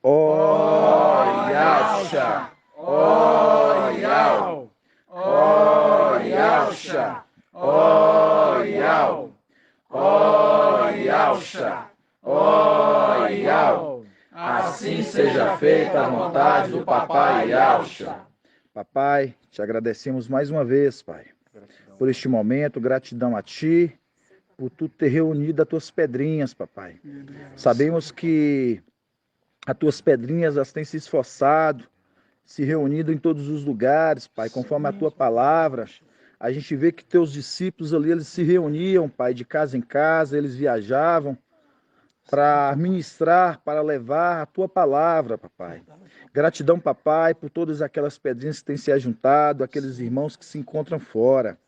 Ó Yauxa, ó Yau, ó Yauxa, ó Yau, ó Yauxa, ó Yau. Assim seja feita a vontade do Papai Yauxa. Papai, te agradecemos mais uma vez, Pai, por este momento, gratidão a Ti, por Tu ter reunido as Tuas pedrinhas, Papai. Sabemos que as Tuas pedrinhas, elas têm se esforçado, se reunido em todos os lugares, Pai, conforme a Tua palavra. A gente vê que Teus discípulos ali, eles se reuniam, Pai, de casa em casa, eles viajavam para ministrar, para levar a Tua palavra, Papai. Gratidão, Papai, por todas aquelas pedrinhas que têm se ajuntado, aqueles irmãos que se encontram fora.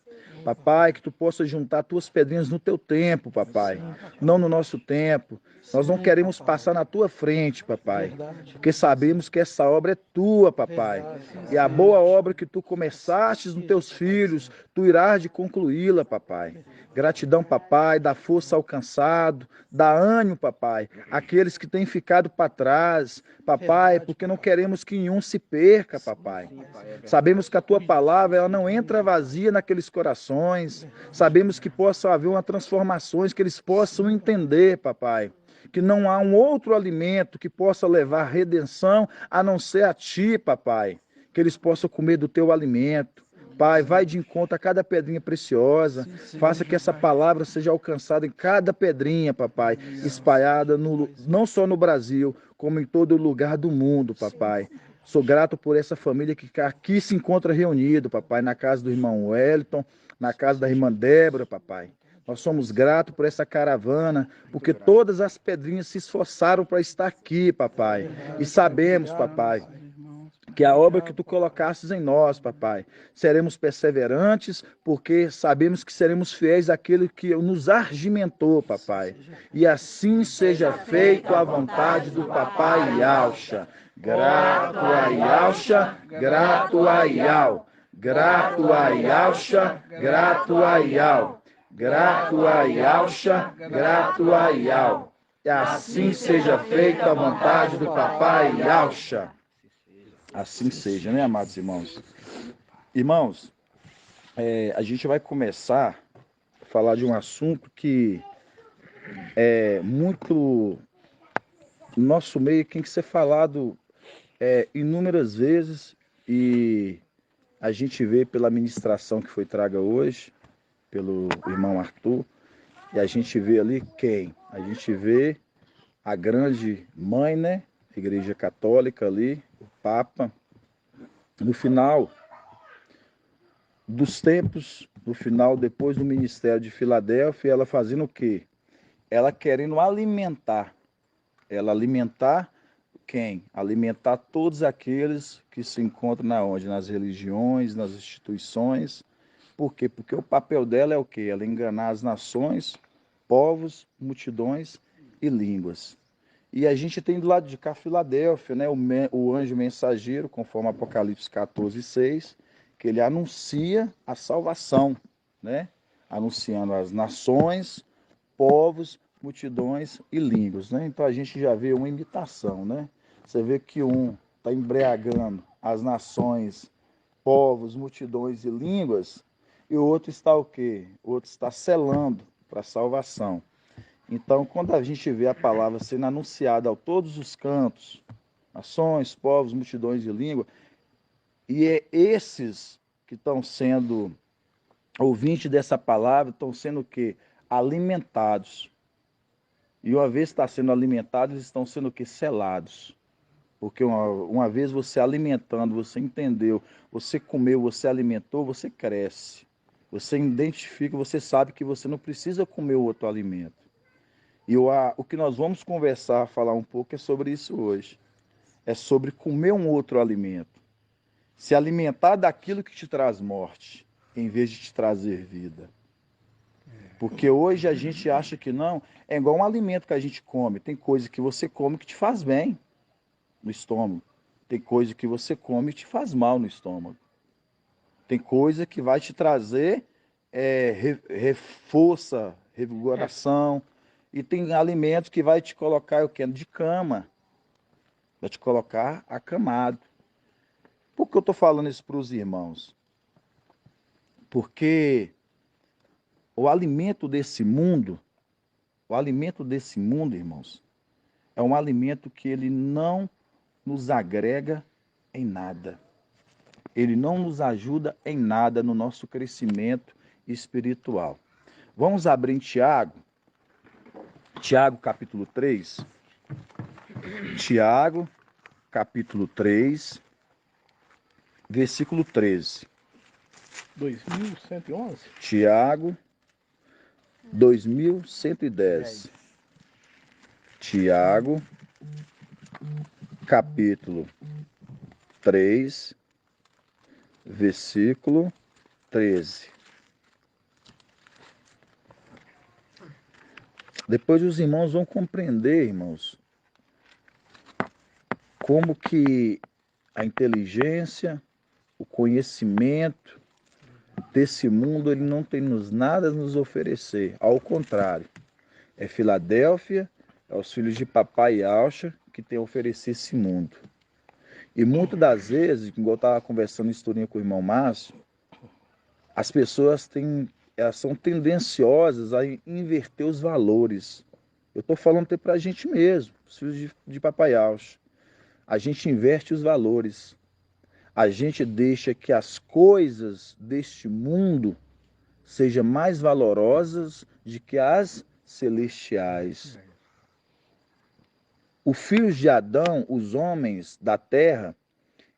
Papai, que Tu possa juntar Tuas pedrinhas no Teu tempo, Papai, não no nosso tempo. Nós não queremos passar na Tua frente, Papai, porque sabemos que essa obra é Tua, Papai. E a boa obra que Tu começastes nos Teus filhos, Tu irás de concluí-la, Papai. Gratidão, Papai, dá força ao cansado, dá ânimo, Papai, àqueles que têm ficado para trás, Papai, porque não queremos que nenhum se perca, Papai. Sabemos que a Tua palavra ela não entra vazia naqueles corações. Sabemos que possa haver uma transformações, que eles possam entender, Papai, que não há um outro alimento que possa levar redenção a não ser a Ti, Papai. Que eles possam comer do Teu alimento. Pai, vai de encontro a cada pedrinha preciosa. Faça que essa palavra seja alcançada em cada pedrinha, Papai, espalhada não só no Brasil, como em todo lugar do mundo, Papai. Sou grato por essa família que aqui se encontra reunido, Papai, na casa do irmão Wellington, na casa da irmã Débora, Papai. Nós somos gratos por essa caravana, porque todas as pedrinhas se esforçaram para estar aqui, Papai. E sabemos, Papai, que a obra que Tu colocastes em nós, Papai, seremos perseverantes, porque sabemos que seremos fiéis àquele que nos argimentou, Papai. E assim seja feito a vontade do Papai Yauxa. Grato a Yauxa, grato a Yau. Grato a Yauxa, grato a Yau. Grato a Yauxa, grato a Yau. E assim seja feita a vontade do Papai Yauxa. Assim seja, né, amados irmãos? Irmãos, a gente vai começar a falar de um assunto que é muito no nosso meio, tem que ser falado inúmeras vezes, e a gente vê pela ministração que foi traga hoje, pelo irmão Arthur, e a gente vê ali quem? A gente vê a grande mãe, né? A Igreja Católica ali, o Papa. No final dos tempos, no final, depois do ministério de Filadélfia, ela fazendo o quê? Ela querendo alimentar. Ela alimentar quem? Alimentar todos aqueles que se encontram na onde? Nas religiões, nas instituições. Por quê? Porque o papel dela é o quê? Ela enganar as nações, povos, multidões e línguas. E a gente tem do lado de cá Filadélfia, né? O anjo mensageiro, conforme Apocalipse 14:6, que ele anuncia a salvação, né? Anunciando as nações, povos, multidões e línguas, né? Então a gente já vê uma imitação, né? Você vê que um está embriagando as nações, povos, multidões e línguas, e o outro está o quê? O outro está selando para a salvação. Então, quando a gente vê a palavra sendo anunciada a todos os cantos, nações, povos, multidões e língua, e é esses que estão sendo ouvintes dessa palavra, estão sendo o quê? Alimentados. E uma vez está sendo alimentados, eles estão sendo o quê? Selados. Porque uma vez você alimentando, você entendeu, você comeu, você alimentou, você cresce. Você identifica, você sabe que você não precisa comer o outro alimento. E o que nós vamos conversar, falar um pouco, é sobre isso hoje. É sobre comer um outro alimento. Se alimentar daquilo que te traz morte, em vez de te trazer vida. Porque hoje a gente acha que não, é igual um alimento que a gente come. Tem coisa que você come que te faz bem no estômago. Tem coisa que você come e te faz mal no estômago. Tem coisa que vai te trazer reforça, revigoração. E tem alimentos que vai te colocar, eu quero, de cama. vai te colocar acamado. Por que eu estou falando isso para os irmãos? Porque o alimento desse mundo, irmãos, é um alimento que ele não nos agrega em nada. Ele não nos ajuda em nada no nosso crescimento espiritual. Vamos abrir em Tiago capítulo 3. Tiago, capítulo 3, versículo 13. 2111? Tiago, 2110. Tiago, capítulo 3, versículo 13. Depois os irmãos vão compreender, irmãos, como que a inteligência, o conhecimento desse mundo, ele não tem nada a nos oferecer. Ao contrário, é Filadélfia, é os filhos de papai e Alcha que tem a oferecer esse mundo. E muitas das vezes, igual eu estava conversando historinha com o irmão Márcio, as pessoas elas são tendenciosas a inverter os valores. Eu estou falando até para a gente mesmo, os filhos de papai Alcha. A gente inverte os valores. A gente deixa que as coisas deste mundo sejam mais valorosas do que as celestiais. Os filhos de Adão, os homens da terra,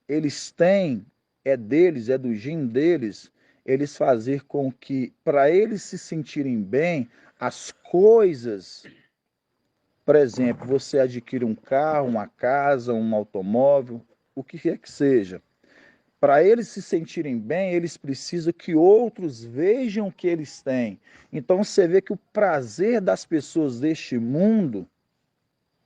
eles têm, é deles, é do gene deles, eles fazer com que, para eles se sentirem bem, as coisas, por exemplo, você adquire um carro, uma casa, um automóvel, o que quer que seja. Para eles se sentirem bem, eles precisam que outros vejam o que eles têm. Então você vê que o prazer das pessoas deste mundo,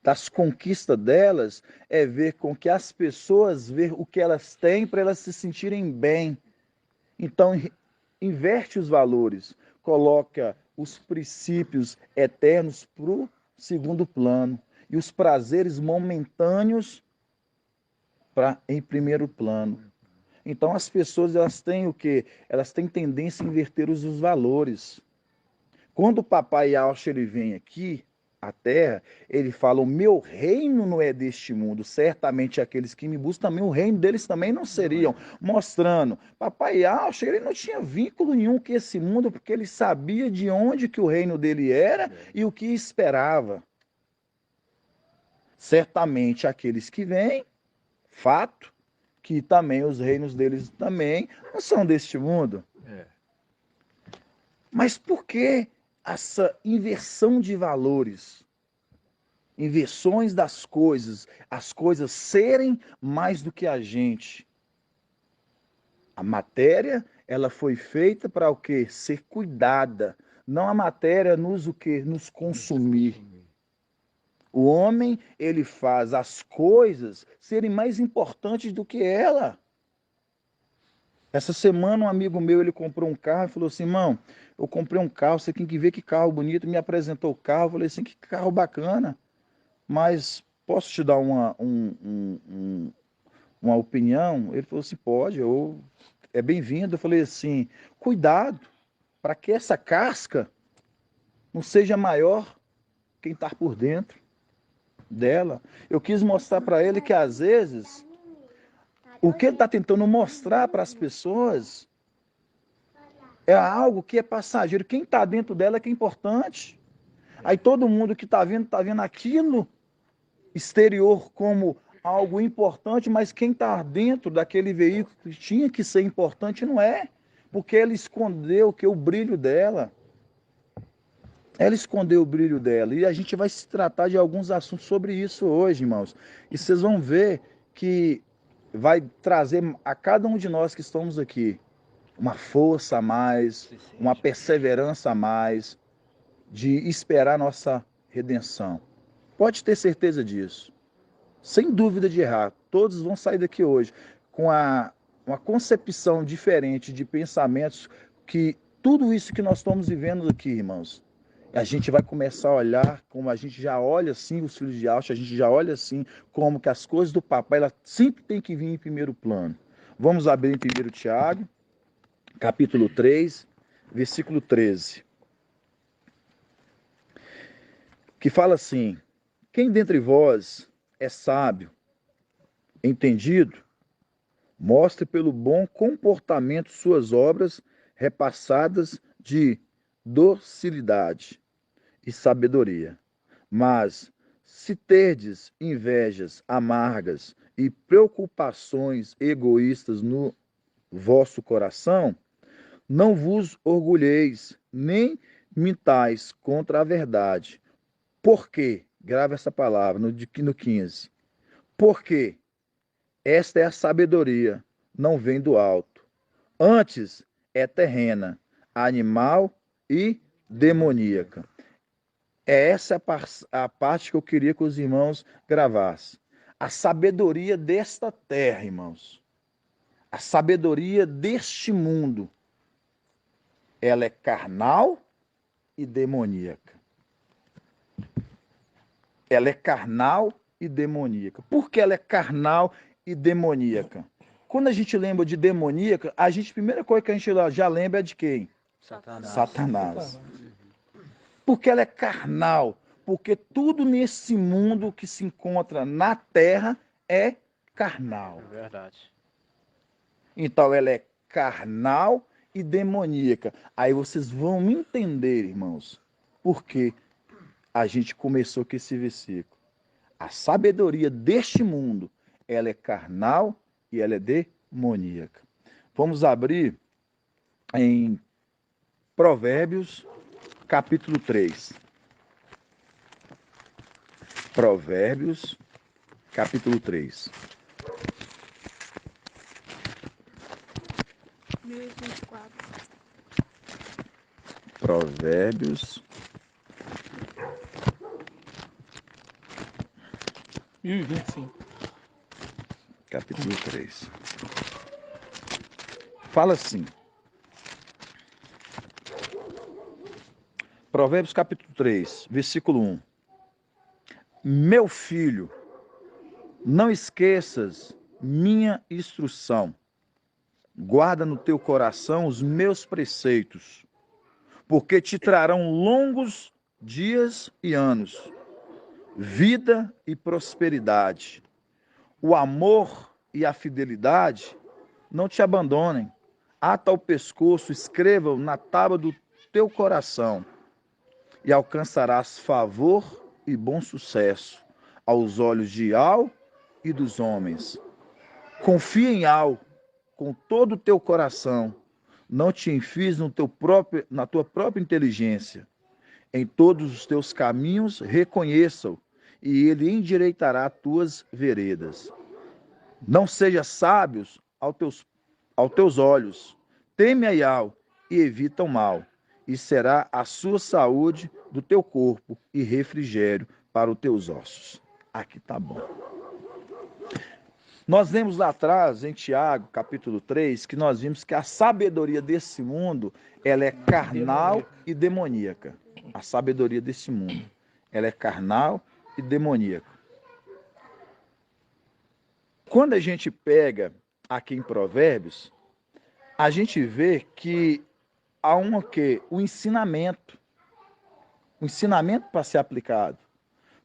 das conquistas delas, é ver com que as pessoas vejam o que elas têm para elas se sentirem bem. Então inverte os valores, coloca os princípios eternos para o segundo plano e os prazeres momentâneos em primeiro plano. Então as pessoas, elas têm o quê? Elas têm tendência a inverter os valores. Quando o papai Alcha, ele vem aqui à terra, ele fala: o meu reino não é deste mundo. Certamente aqueles que me buscam também, o reino deles também não seriam. Mostrando, papai Alcha, ele não tinha vínculo nenhum com esse mundo, porque ele sabia de onde que o reino dele era e o que esperava. Certamente aqueles que vêm, fato, que também os reinos deles também não são deste mundo. Mas por que essa inversão de valores? Inversões das coisas, as coisas serem mais do que a gente. A matéria, ela foi feita para o quê? Ser cuidada. Não a matéria nos o quê? Nos consumir. O homem, ele faz as coisas serem mais importantes do que ela. Essa semana um amigo meu, ele comprou um carro e falou assim: irmão, eu comprei um carro, você tem que ver que carro bonito. Me apresentou o carro, eu falei assim: que carro bacana, mas posso te dar uma opinião? Ele falou assim: pode, é bem-vindo. Eu falei assim: cuidado, para que essa casca não seja maior quem está por dentro dela. Eu quis mostrar para ele que às vezes o que ele está tentando mostrar para as pessoas é algo que é passageiro. Quem está dentro dela é que é importante. Aí todo mundo que está vendo aquilo exterior como algo importante, mas quem está dentro daquele veículo que tinha que ser importante não é, porque ela escondeu o brilho dela. Ela escondeu o brilho dela. E a gente vai se tratar de alguns assuntos sobre isso hoje, irmãos. E vocês vão ver que vai trazer a cada um de nós que estamos aqui uma força a mais, uma perseverança a mais de esperar nossa redenção. Pode ter certeza disso. Sem dúvida de errar. Todos vão sair daqui hoje com uma concepção diferente de pensamentos, que tudo isso que nós estamos vivendo aqui, irmãos, A gente vai começar a olhar como a gente já olha assim os filhos de Alcha, a gente já olha assim como que as coisas do papai, ela sempre tem que vir em primeiro plano. Vamos abrir em 1 Tiago, capítulo 3, versículo 13. Que fala assim: quem dentre vós é sábio, entendido, mostre pelo bom comportamento suas obras repassadas de docilidade e sabedoria. Mas se terdes invejas amargas e preocupações egoístas no vosso coração, não vos orgulheis, nem mintais contra a verdade. Por quê? Grava essa palavra no 15. Porque esta é a sabedoria, não vem do alto. Antes é terrena, animal e demoníaca. Essa a parte que eu queria que os irmãos gravassem. A sabedoria desta terra, irmãos. A sabedoria deste mundo. Ela é carnal e demoníaca. Ela é carnal e demoníaca. Por que ela é carnal e demoníaca? Quando a gente lembra de demoníaca, a primeira coisa que a gente já lembra é de quem? Satanás. Porque ela é carnal. Porque tudo nesse mundo que se encontra na terra é carnal. É verdade. Então ela é carnal e demoníaca. Aí vocês vão me entender, irmãos, por que a gente começou com esse versículo. A sabedoria deste mundo, ela é carnal e ela é demoníaca. Vamos abrir em Provérbios, capítulo 3. Provérbios, capítulo 3. 1024. Provérbios, 1025. capítulo 3. Fala assim. Provérbios, capítulo 3, versículo 1. Meu filho, não esqueças minha instrução. Guarda no teu coração os meus preceitos, porque te trarão longos dias e anos, vida e prosperidade. O amor e a fidelidade não te abandonem. Ata ao pescoço, escreva na tábua do teu coração, e alcançarás favor e bom sucesso aos olhos de Al e dos homens. Confia em Al com todo o teu coração. Não te enfies na tua própria inteligência. Em todos os teus caminhos reconheça-o, e ele endireitará tuas veredas. Não sejas sábios aos teus olhos. Teme a Iau e evita o mal, e será a sua saúde do teu corpo e refrigério para os teus ossos. Aqui tá bom. Nós vemos lá atrás, em Tiago, capítulo 3, que nós vimos que a sabedoria desse mundo, ela é carnal e demoníaca. A sabedoria desse mundo, ela é carnal e demoníaca. Quando a gente pega aqui em Provérbios, a gente vê que há o ensinamento para ser aplicado.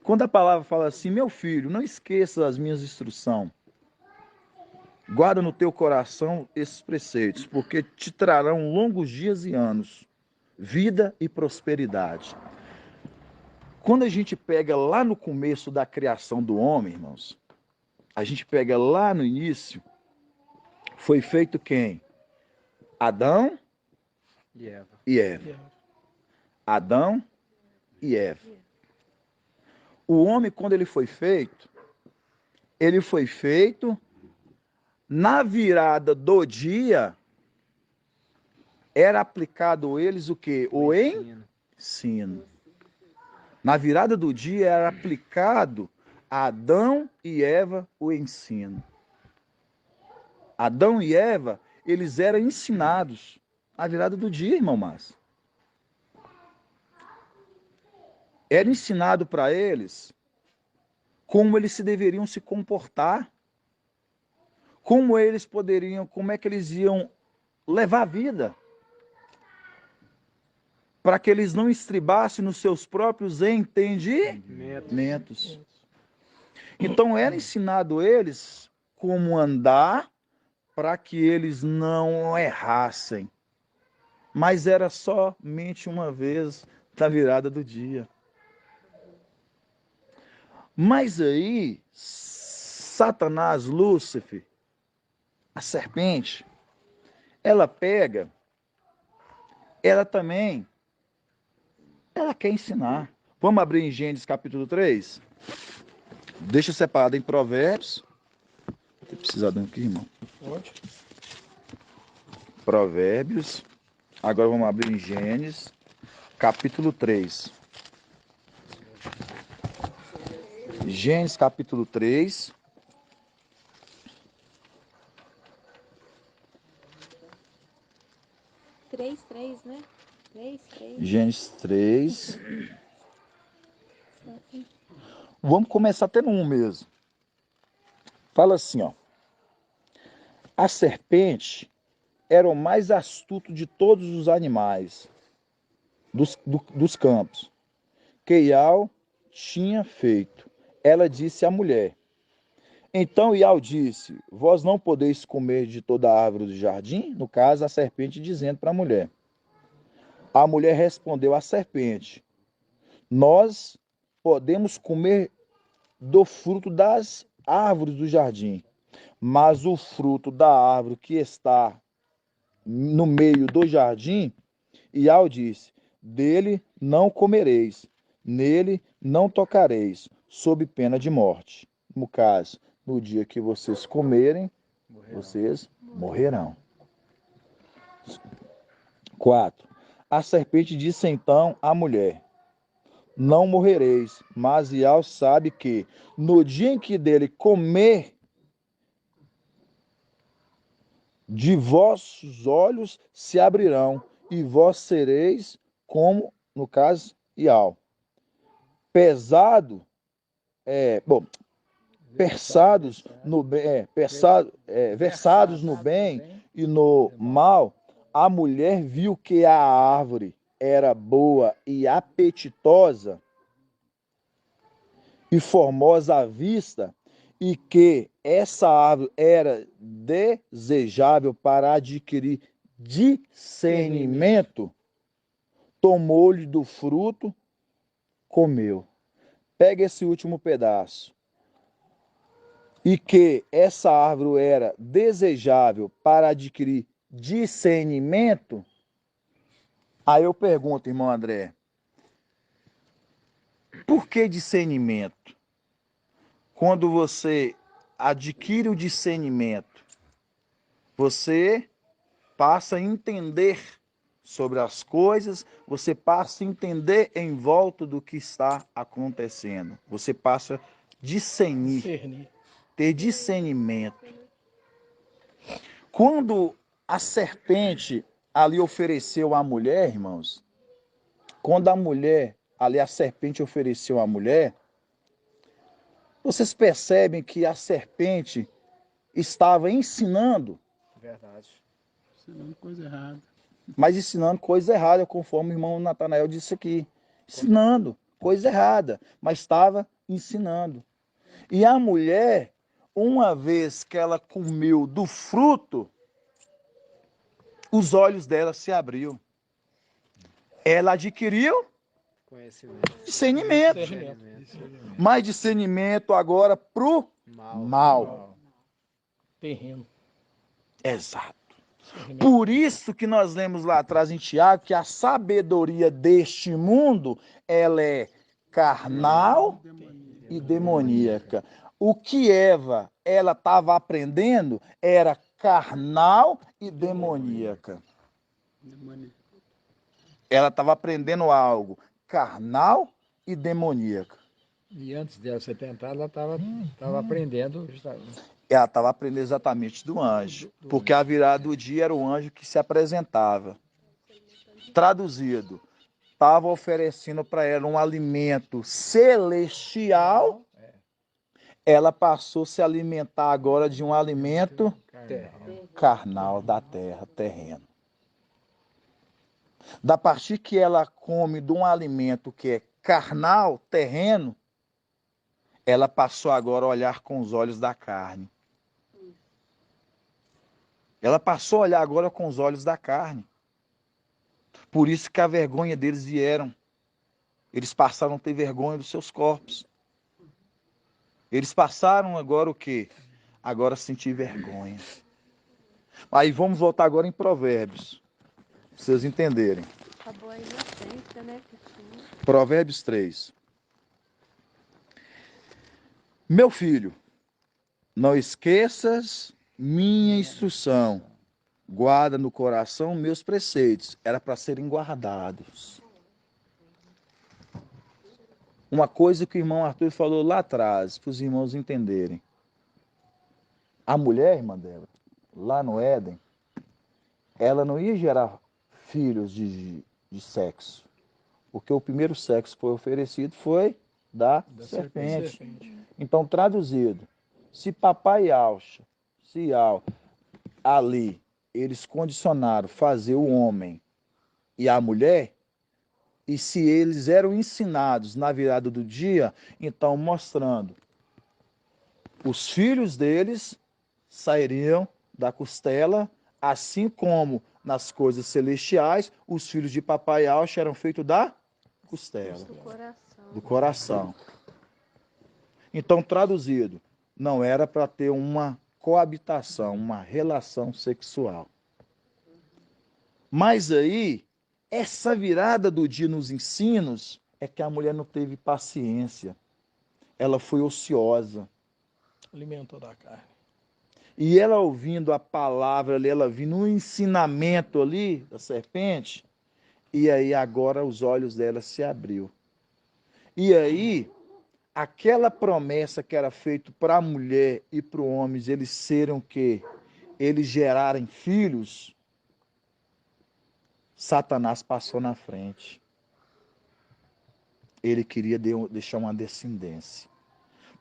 Quando a palavra fala assim, meu filho, não esqueça as minhas instruções. Guarda no teu coração esses preceitos, porque te trarão longos dias e anos, vida e prosperidade. Quando a gente pega lá no começo da criação do homem, irmãos, a gente pega lá no início, foi feito quem? Adão e Eva. Adão e Eva. O homem, quando ele foi feito na virada do dia, era aplicado a eles o quê? O ensino. Na virada do dia era aplicado a Adão e Eva o ensino. Adão e Eva, eles eram ensinados na virada do dia, irmão Márcio. Era ensinado para eles como eles se deveriam se comportar, como é que eles iam levar a vida, para que eles não estribassem nos seus próprios entendimentos. Então era ensinado eles como andar para que eles não errassem. Mas era somente uma vez na virada do dia. Mas aí, Satanás, Lúcifer, a serpente, ela pega, ela quer ensinar. Vamos abrir em Gênesis capítulo 3? Deixa separado em Provérbios. Vou precisar de um aqui, irmão. Pode. Provérbios. Agora vamos abrir em Gênesis capítulo 3. Gênesis capítulo 3. Três, né? Três. Gênesis 3. Vamos começar até no 1 mesmo. Fala assim, ó. A serpente era o mais astuto de todos os animais dos campos que Iau tinha feito. Ela disse à mulher. Então Iau disse, vós não podeis comer de toda a árvore do jardim? No caso, a serpente dizendo para a mulher. A mulher respondeu à serpente, nós podemos comer do fruto das árvores do jardim, mas o fruto da árvore que está no meio do jardim, Iau disse, dele não comereis, nele não tocareis, sob pena de morte. No caso, no dia que vocês comerem, vocês morrerão. 4. A serpente disse então à mulher, não morrereis, mas Iau sabe que no dia em que dele comer, de vossos olhos se abrirão, e vós sereis como, no caso, Iau. Versados no bem e no mal, a mulher viu que a árvore era boa e apetitosa e formosa à vista, e que essa árvore era desejável para adquirir discernimento, tomou-lhe do fruto, comeu. Pega esse último pedaço. E que essa árvore era desejável para adquirir discernimento. Aí eu pergunto, irmão André, por que discernimento? Quando você adquire o discernimento, você passa a entender sobre as coisas, você passa a entender em volta do que está acontecendo. Você passa a discernir, ter discernimento. Quando a serpente ali ofereceu à mulher, irmãos, quando a serpente ofereceu à mulher, vocês percebem que a serpente estava ensinando. Verdade. Ensinando coisa errada. Mas ensinando coisa errada, conforme o irmão Natanael disse aqui. Ensinando coisa errada, mas estava ensinando. E a mulher, uma vez que ela comeu do fruto, os olhos dela se abriu. Ela adquiriu discernimento. Mas discernimento agora pro mal. Terreno. Exato. Por isso que nós lemos lá atrás em Tiago que a sabedoria deste mundo, ela é carnal e demoníaca. O que Eva, ela estava aprendendo era carnal e demoníaca. Ela estava aprendendo algo carnal e demoníaca. E antes dela ser tentada, ela estava aprendendo. Ela estava aprendendo exatamente do anjo, porque a virada do dia era o anjo que se apresentava. Traduzido, estava oferecendo para ela um alimento celestial, ela passou a se alimentar agora de um alimento carnal da terra, terreno. Da partir que ela come de um alimento que é carnal, terreno, ela passou agora a olhar com os olhos da carne. Ela passou a olhar agora com os olhos da carne. Por isso que a vergonha deles vieram. Eles passaram a ter vergonha dos seus corpos. Eles passaram agora o quê? Agora a sentir vergonha. Aí vamos voltar agora em Provérbios, para vocês entenderem. Acabou a inocência, né? Que tinha. Provérbios 3. Meu filho, não esqueças minha instrução. Guarda no coração meus preceitos. Era para serem guardados. Uma coisa que o irmão Arthur falou lá atrás, para os irmãos entenderem. A mulher, irmã dela, lá no Éden, ela não ia gerar filhos de sexo. Porque o primeiro sexo que foi oferecido foi da serpente. Então, traduzido, se papai Alcha, se ali, eles condicionaram fazer o homem e a mulher, e se eles eram ensinados na virada do dia, então mostrando, os filhos deles sairiam da costela, assim como nas coisas celestiais, os filhos de papai Alcha eram feitos da costela, do coração. Então, traduzido, não era para ter uma coabitação, uma relação sexual. Mas aí, essa virada do dia nos ensinos é que a mulher não teve paciência. Ela foi ociosa. Alimentou da carne. E ela ouvindo a palavra ali, ela vindo um ensinamento ali da serpente, e aí agora os olhos dela se abriu. E aí, aquela promessa que era feita para a mulher e para o homem, eles serem o quê? Eles gerarem filhos, Satanás passou na frente. Ele queria deixar uma descendência.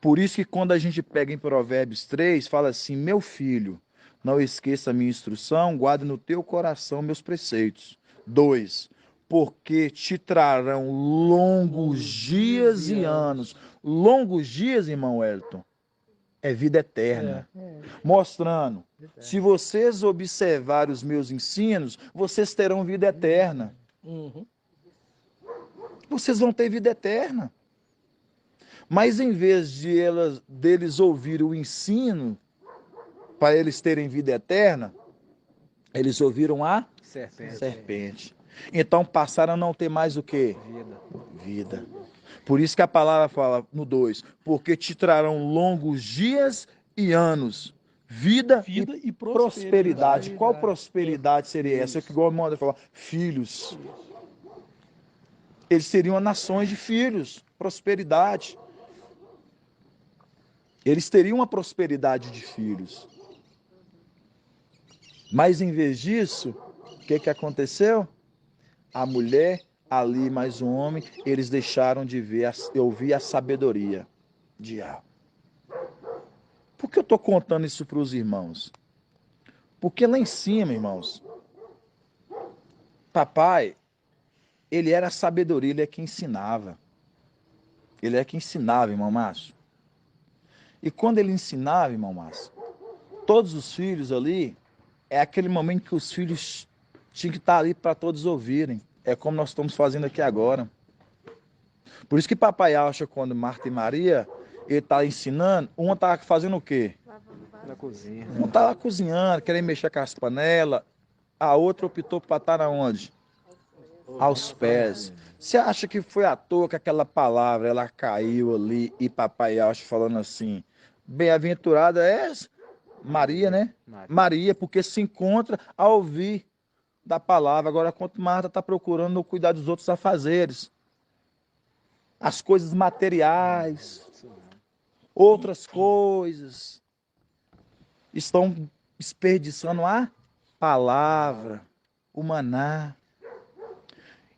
Por isso que quando a gente pega em Provérbios 3, fala assim, meu filho, não esqueça a minha instrução, guarde no teu coração meus preceitos. 2, porque te trarão longos dias e anos. Longos dias, irmão Wellington, é vida eterna. Mostrando, se vocês observarem os meus ensinos, vocês terão vida eterna. Vocês vão ter vida eterna. Mas em vez deles ouvirem o ensino, para eles terem vida eterna, eles ouviram a serpente. Então passaram a não ter mais o quê? Vida. Por isso que a palavra fala no 2, porque te trarão longos dias e anos, vida e prosperidade. Qual prosperidade seria essa? Que igual a irmã falou, filhos. Eles seriam nações de filhos, prosperidade. Eles teriam uma prosperidade de filhos. Mas em vez disso, o que aconteceu? A mulher ali, mais um homem, eles deixaram de ouvir a sabedoria de Yah. Por que eu estou contando isso para os irmãos? Porque lá em cima, irmãos, papai, ele era a sabedoria, ele é que ensinava. Ele é que ensinava, irmão Márcio. E quando ele ensinava, irmão Márcio, todos os filhos ali, é aquele momento que os filhos tinham que estar ali para todos ouvirem. É como nós estamos fazendo aqui agora. Por isso que papai acha, quando Marta e Maria, ele está ensinando, uma estava fazendo o quê? Na cozinha. Uma estava cozinhando, querendo mexer com as panelas, a outra optou para estar onde? Aos pés. Você acha que foi à toa que aquela palavra, ela caiu ali e papai acha falando assim, bem-aventurada é Maria, né? Maria, porque se encontra a ouvir da palavra. Agora, quanto Marta está procurando cuidar dos outros afazeres, as coisas materiais, outras coisas, estão desperdiçando a palavra, o maná.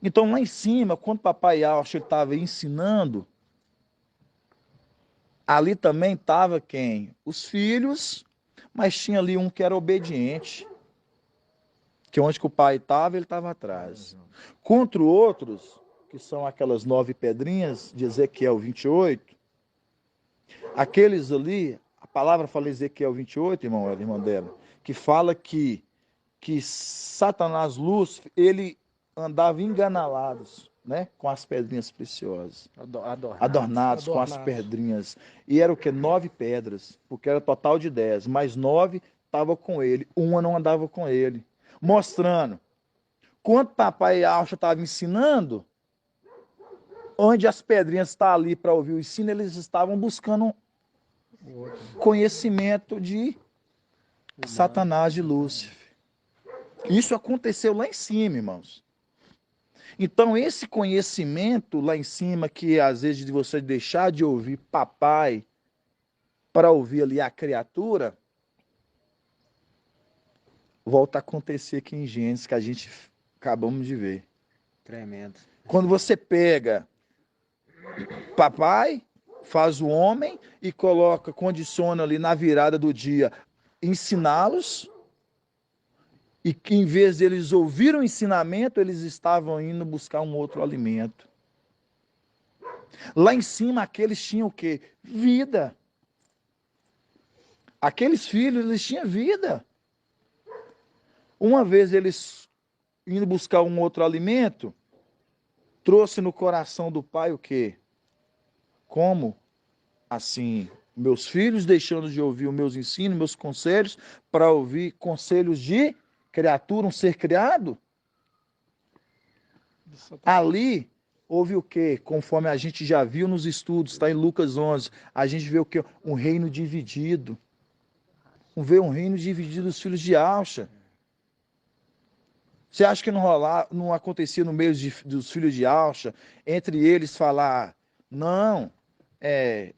Então, lá em cima, quando papai Alcha estava ensinando, ali também estava quem? Os filhos, mas tinha ali um que era obediente, que onde que o pai estava, ele estava atrás. Contra outros, que são aquelas 9 pedrinhas de Ezequiel 28, aqueles ali, a palavra fala Ezequiel 28, irmã dela, que fala que Satanás, Lúcifer, ele andava enganalados, né, com as pedrinhas preciosas. Adornados com as pedrinhas. E era o que? 9 pedras, porque era total de 10, mas 9 estavam com ele, uma não andava com ele. Mostrando, quando papai Alcha estava ensinando, onde as pedrinhas estão ali para ouvir o ensino, eles estavam buscando conhecimento de Satanás, de Lúcifer. Isso aconteceu lá em cima, irmãos. Então, esse conhecimento lá em cima, que às vezes de você deixar de ouvir papai para ouvir ali a criatura, volta a acontecer aqui em Gênesis, que a gente acabamos de ver. Tremendo. Quando você pega papai, faz o homem e coloca, condiciona ali na virada do dia, ensiná-los, e que em vez de eles ouvirem o ensinamento, eles estavam indo buscar um outro alimento. Lá em cima, aqueles tinham o quê? Vida. Aqueles filhos, eles tinham vida. Uma vez eles indo buscar um outro alimento, trouxe no coração do pai o quê? Como? Assim, meus filhos deixando de ouvir os meus ensinos, meus conselhos, para ouvir conselhos de criatura, um ser criado? Ali houve o quê? Conforme a gente já viu nos estudos, está em Lucas 11, a gente vê o quê? Um reino dividido. Vê um reino dividido dos filhos de Alcha. Você acha que não acontecia no meio dos filhos de Alcha, entre eles falar, não,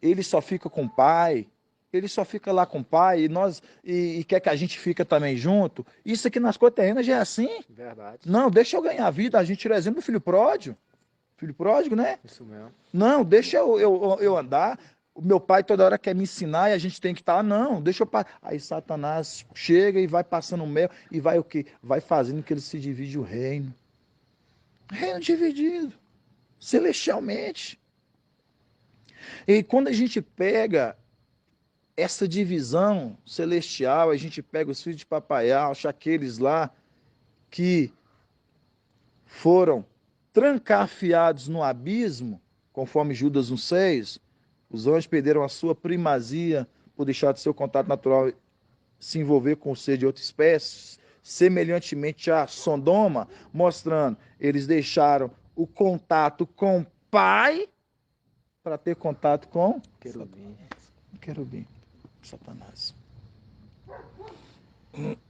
ele só fica com o pai, ele só fica lá com o pai, e quer que a gente fica também junto? Isso aqui nas coisas terrenas já é assim. Verdade. Não, deixa eu ganhar a vida, a gente tira exemplo do filho pródigo. Filho pródigo, né? Isso mesmo. Não, deixa eu andar. O meu pai toda hora quer me ensinar e a gente tem que estar. Não, deixa eu. Aí Satanás chega e vai passando o mel e vai o quê? Vai fazendo que ele se divide o reino. Reino dividido. Celestialmente. E quando a gente pega essa divisão celestial, a gente pega os filhos de papai Alcha, aqueles lá que foram trancafiados no abismo, conforme Judas 1,6, os anjos perderam a sua primazia por deixar de seu contato natural se envolver com o ser de outra espécie, semelhantemente a Sodoma, mostrando, eles deixaram o contato com o Pai para ter contato com querubim, Satanás.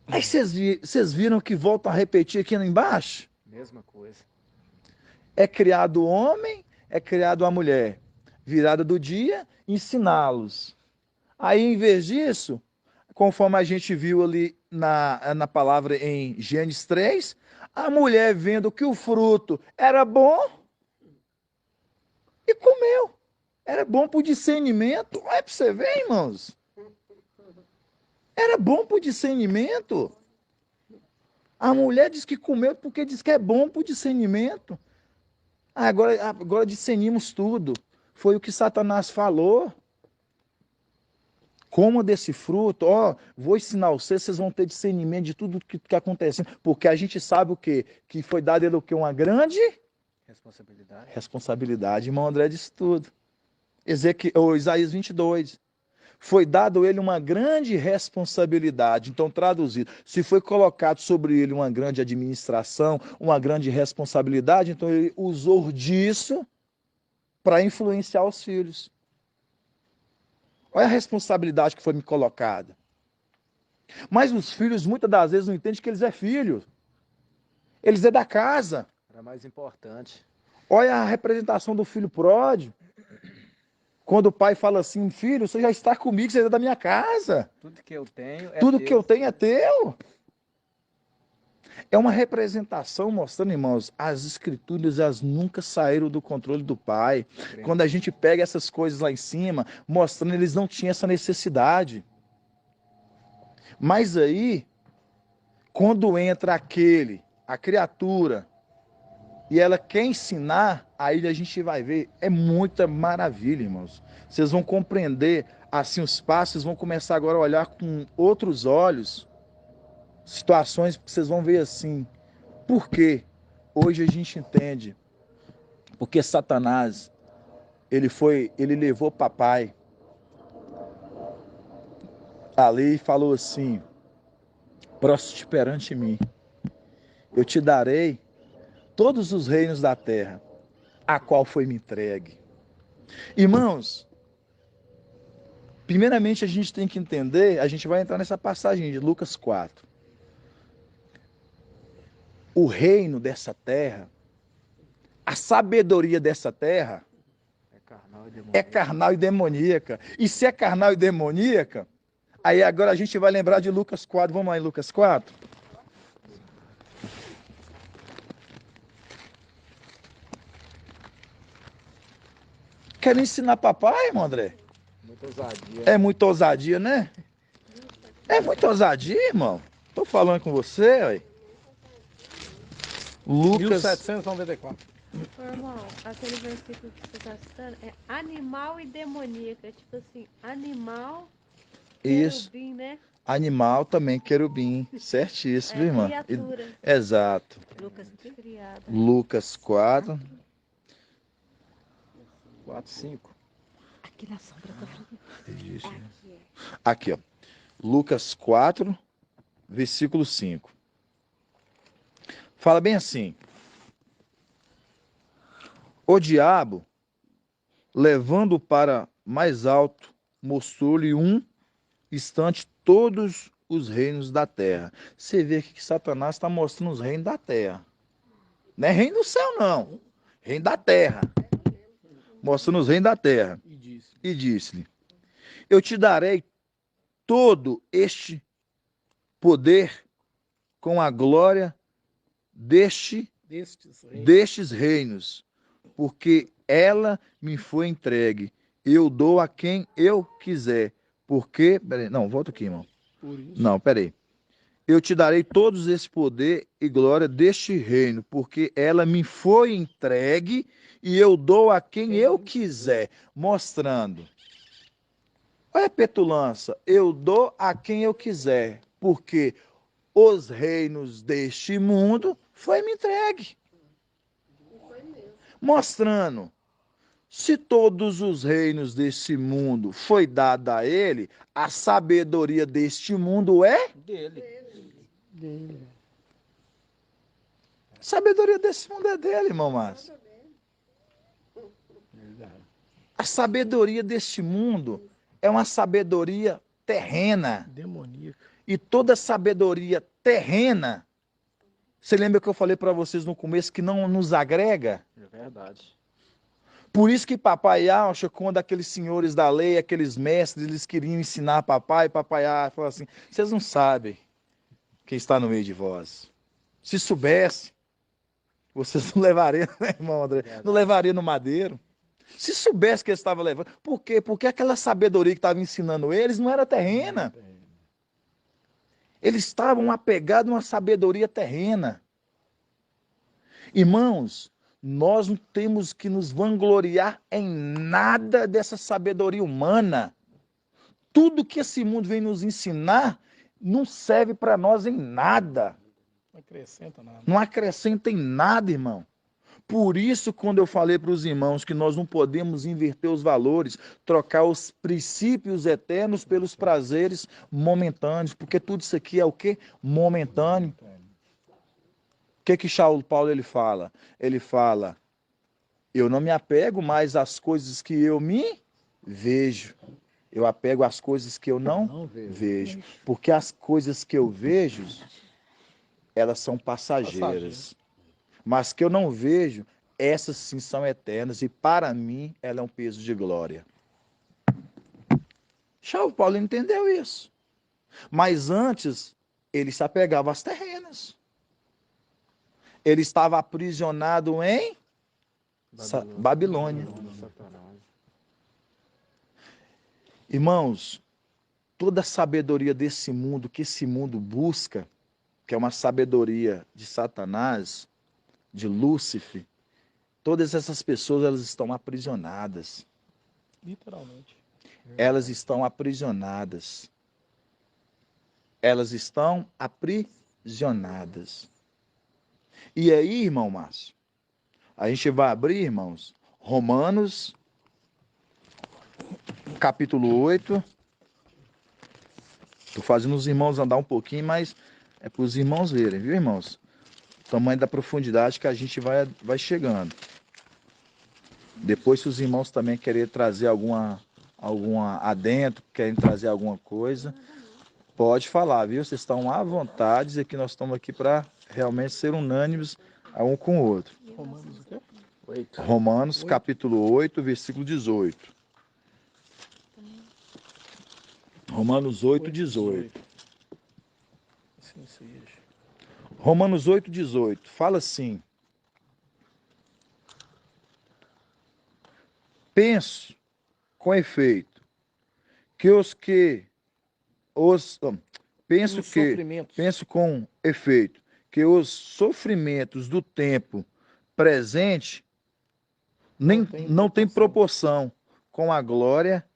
Aí vocês viram que voltam a repetir aqui embaixo? Mesma coisa. É criado o homem, é criado a mulher. Virada do dia, ensiná-los. Aí, em vez disso, conforme a gente viu ali na palavra em Gênesis 3, a mulher vendo que o fruto era bom e comeu. Era bom para o discernimento. Olha para você ver, irmãos. Era bom para o discernimento. A mulher diz que comeu porque diz que é bom para o discernimento. Agora discernimos tudo. Foi o que Satanás falou. Coma desse fruto, vou ensinar vocês vão ter discernimento de tudo que está acontecendo. Porque a gente sabe o quê? Que foi dado ele o quê? Uma grande responsabilidade. Irmão André disse tudo. Isaías 22. Foi dado ele uma grande responsabilidade. Então, traduzido, se foi colocado sobre ele uma grande administração, uma grande responsabilidade, então ele usou disso para influenciar os filhos. Olha a responsabilidade que foi me colocada. Mas os filhos, muitas das vezes, não entendem que eles é filhos. Eles é da casa. Era mais importante. Olha a representação do filho pródigo. Quando o pai fala assim, filho, você já está comigo, você é da minha casa. Tudo que eu tenho é Tudo teu. que eu tenho é teu. É uma representação mostrando, irmãos, as escrituras elas nunca saíram do controle do Pai. Quando a gente pega essas coisas lá em cima, mostrando eles não tinham essa necessidade. Mas aí, quando entra a criatura, e ela quer ensinar, aí a gente vai ver, é muita maravilha, irmãos. Vocês vão compreender, assim, os passos, vão começar agora a olhar com outros olhos, situações que vocês vão ver assim. Por quê? Hoje a gente entende. Porque Satanás, ele levou papai ali e falou assim, proste perante mim, eu te darei todos os reinos da terra, a qual foi me entregue. Irmãos, primeiramente a gente tem que entender, a gente vai entrar nessa passagem de Lucas 4. O reino dessa terra, a sabedoria dessa terra é carnal e demoníaca. E se é carnal e demoníaca, aí agora a gente vai lembrar de Lucas 4. Vamos lá em Lucas 4? Quero ensinar papai, irmão André? Muita ousadia. É muita ousadia, né? É muita ousadia, irmão. Tô falando com você, ué. Lucas 1794. Ô, irmão, aquele versículo que você está citando é animal e demoníaca. É tipo assim, animal, Isso. querubim, né? Animal também, querubim. Certíssimo, É irmã. criatura. Exato. Lucas criada. Lucas 4. 4, 5. Aqui na sombra do Isso. Aqui é. Aqui, ó. Lucas 4, versículo 5. Fala bem assim. O diabo, levando para mais alto, mostrou-lhe um instante todos os reinos da terra. Você vê aqui que Satanás está mostrando os reinos da terra. Não é reino do céu, não. Reino da terra. Mostrando os reinos da terra. E disse-lhe, eu te darei todo este poder com a glória destes reinos, porque ela me foi entregue. Eu dou a quem eu quiser. Porque... Peraí, não, volta aqui, irmão. Não, peraí. Eu te darei todos esse poder e glória deste reino, porque ela me foi entregue e eu dou a quem eu quiser. Mostrando. Olha a petulância. Eu dou a quem eu quiser, porque os reinos deste mundo foi me entregue. Mostrando, se todos os reinos deste mundo foi dado a ele, a sabedoria deste mundo é Dele. a sabedoria desse mundo é dele, irmão Márcio. A sabedoria deste mundo é uma sabedoria terrena. Demoníaca. E toda sabedoria terrena, você lembra que eu falei para vocês no começo que não nos agrega? É verdade. Por isso que papai acha, quando aqueles senhores da lei, aqueles mestres, eles queriam ensinar papai falou assim, vocês não sabem quem está no meio de vós. Se soubesse, vocês não levariam, né, irmão André? Não levariam no madeiro. Se soubesse que eles estavam levando. Por quê? Porque aquela sabedoria que estava ensinando eles não era terrena. Eles estavam apegados a uma sabedoria terrena. Irmãos, nós não temos que nos vangloriar em nada dessa sabedoria humana. Tudo que esse mundo vem nos ensinar não serve para nós em nada. Não acrescenta nada. Não acrescenta em nada, irmão. Por isso, quando eu falei para os irmãos que nós não podemos inverter os valores, trocar os princípios eternos pelos prazeres momentâneos, porque tudo isso aqui é o quê? Momentâneo. O que Saulo Paulo ele fala? Ele fala, eu não me apego mais às coisas que eu me vejo. Eu apego às coisas que eu não vejo. Porque as coisas que eu vejo, elas são passageiras. Mas que eu não vejo, essas sim são eternas. E para mim, ela é um peso de glória. Saulo Paulo entendeu isso. Mas antes, ele se apegava às terrenas. Ele estava aprisionado em Babilônia. Satanás. Irmãos, toda a sabedoria desse mundo, que esse mundo busca, que é uma sabedoria de Satanás, de Lúcifer, todas essas pessoas, elas estão aprisionadas. Literalmente. Elas estão aprisionadas. Elas estão aprisionadas. E aí, irmão Márcio, a gente vai abrir, irmãos, Romanos, capítulo 8. Estou fazendo os irmãos andar um pouquinho, mas é para os irmãos verem, viu, irmãos? O tamanho da profundidade que a gente vai chegando. Depois, se os irmãos também querem trazer alguma adentro, querem trazer alguma coisa, pode falar, viu? Vocês estão à vontade, e que nós estamos aqui para realmente ser unânimes um com o outro. Romanos o quê? 8. Romanos, capítulo 8, versículo 18. Romanos 8, 18. Assim seja. Romanos 8, 18. Fala assim. Penso, com efeito, penso com efeito, que os sofrimentos do tempo presente não tem proporção com a glória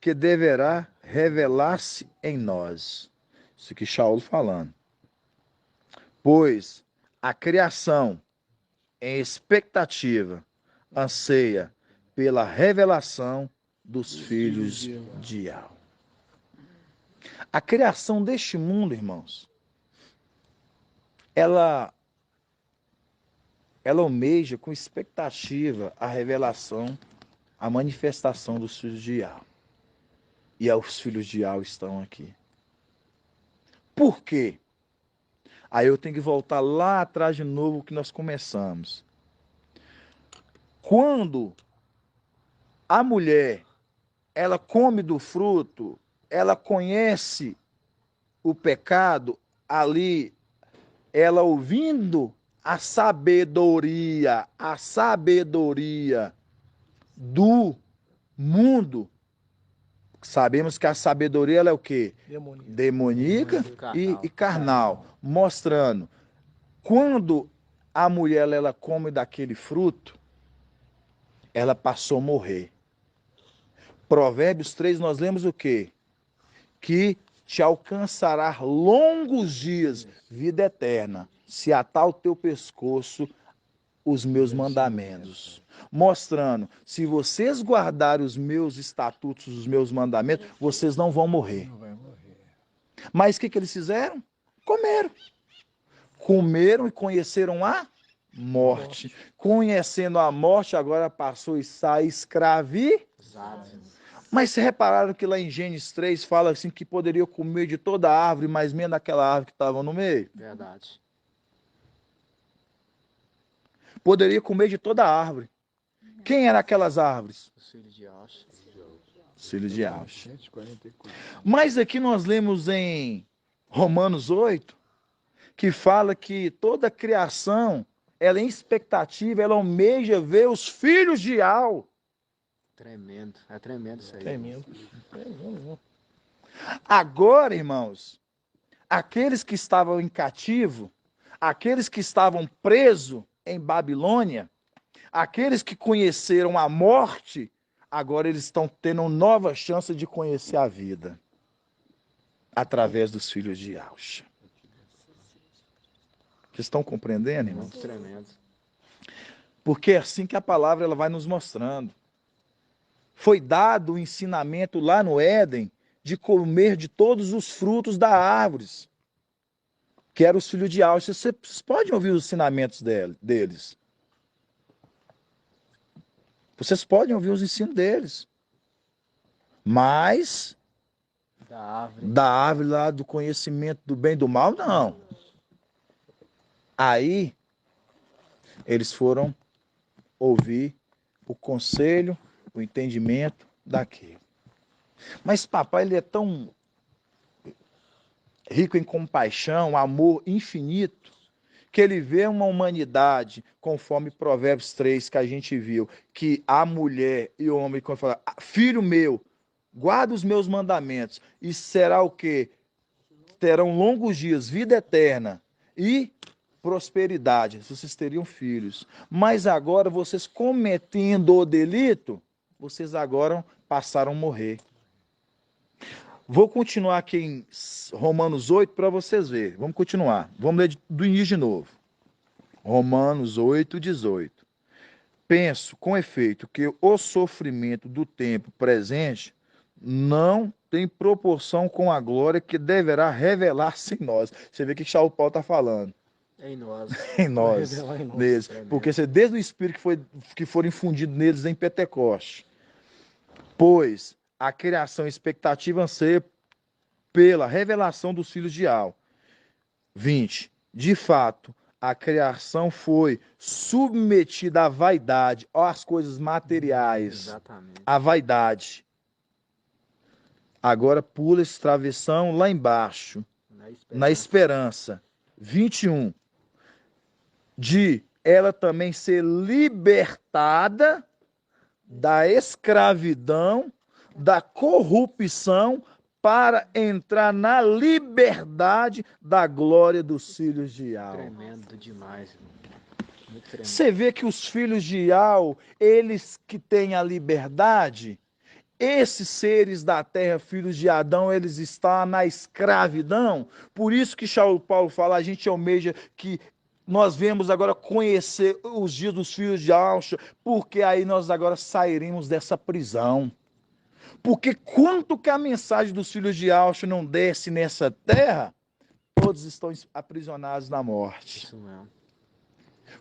que deverá revelar-se em nós. Isso aqui Shaul falando. Pois a criação, em expectativa, anseia pela revelação dos filhos de Yahweh. A criação deste mundo, irmãos, ela almeja com expectativa a revelação, a manifestação dos filhos de Yahweh. E os filhos de Yahweh estão aqui. Por quê? Aí eu tenho que voltar lá atrás de novo que nós começamos. Quando a mulher, ela come do fruto, ela conhece o pecado, ali, ela ouvindo a sabedoria do mundo. Sabemos que a sabedoria ela é o quê? Demoníaca e carnal. Mostrando, quando a mulher ela come daquele fruto, ela passou a morrer. Provérbios 3, nós lemos o quê? Que te alcançará longos dias, vida eterna, se atar o teu pescoço os meus mandamentos. Mostrando, se vocês guardarem os meus estatutos, os meus mandamentos, vocês não vão morrer. Não vai morrer. Mas o que eles fizeram? Comeram. Comeram e conheceram a morte. Conhecendo a morte, agora passou a escravizado. Mas se repararam que lá em Gênesis 3 fala assim que poderia comer de toda a árvore, mas menos daquela árvore que estava no meio? Verdade. Poderia comer de toda a árvore. Quem eram aquelas árvores? Os filhos de Yahweh. Os filhos de Yahweh. 144. Mas aqui nós lemos em Romanos 8, que fala que toda a criação, ela é em expectativa, ela almeja ver os filhos de Yahweh. Tremendo. É tremendo isso aí. Tremendo. Tremendo. Agora, irmãos, aqueles que estavam em cativo, aqueles que estavam presos em Babilônia, aqueles que conheceram a morte, agora eles estão tendo nova chance de conhecer a vida através dos filhos de Yahweh. Vocês estão compreendendo, irmãos? Muito tremendo. Porque é assim que a palavra ela vai nos mostrando. Foi dado o ensinamento lá no Éden de comer de todos os frutos da árvore, que eram os filhos de Yahweh. Vocês podem ouvir os ensinamentos deles. Vocês podem ouvir os ensinos deles. Mas da árvore lá do conhecimento do bem e do mal, não. Aí eles foram ouvir o conselho, o entendimento daquilo. Mas papai, ele é tão rico em compaixão, amor infinito, que ele vê uma humanidade, conforme Provérbios 3, que a gente viu, que a mulher e o homem, quando fala, filho meu, guarda os meus mandamentos, e será o quê? Terão longos dias, vida eterna e prosperidade. Vocês teriam filhos. Mas agora, vocês cometendo o delito, vocês agora passaram a morrer. Vou continuar aqui em Romanos 8 para vocês verem. Vamos continuar. Vamos ler do início de novo. Romanos 8, 18. Penso, com efeito, que o sofrimento do tempo presente não tem proporção com a glória que deverá revelar-se em nós. Você vê o que Saulo Paulo está falando. Em nós. Em nós, revelar em nós. neles. Porque desde o Espírito que foram infundidos neles em Pentecoste. Pois a criação expectativa anseia pela revelação dos filhos de Al. 20. De fato, a criação foi submetida à vaidade, às coisas materiais, Exatamente. à vaidade. Agora pula esse travessão lá embaixo, na esperança. 21. De ela também ser libertada da escravidão, da corrupção, para entrar na liberdade da glória dos filhos de Al. Tremendo demais, irmão. Muito tremendo. Você vê que os filhos de Al, eles que têm a liberdade, esses seres da terra, filhos de Adão, eles estão na escravidão. Por isso que Paulo fala, a gente almeja que nós vemos agora conhecer os dias dos filhos de Alcha, porque aí nós agora sairemos dessa prisão. Porque quanto que a mensagem dos filhos de Alcha não desce nessa terra, todos estão aprisionados na morte. Isso mesmo.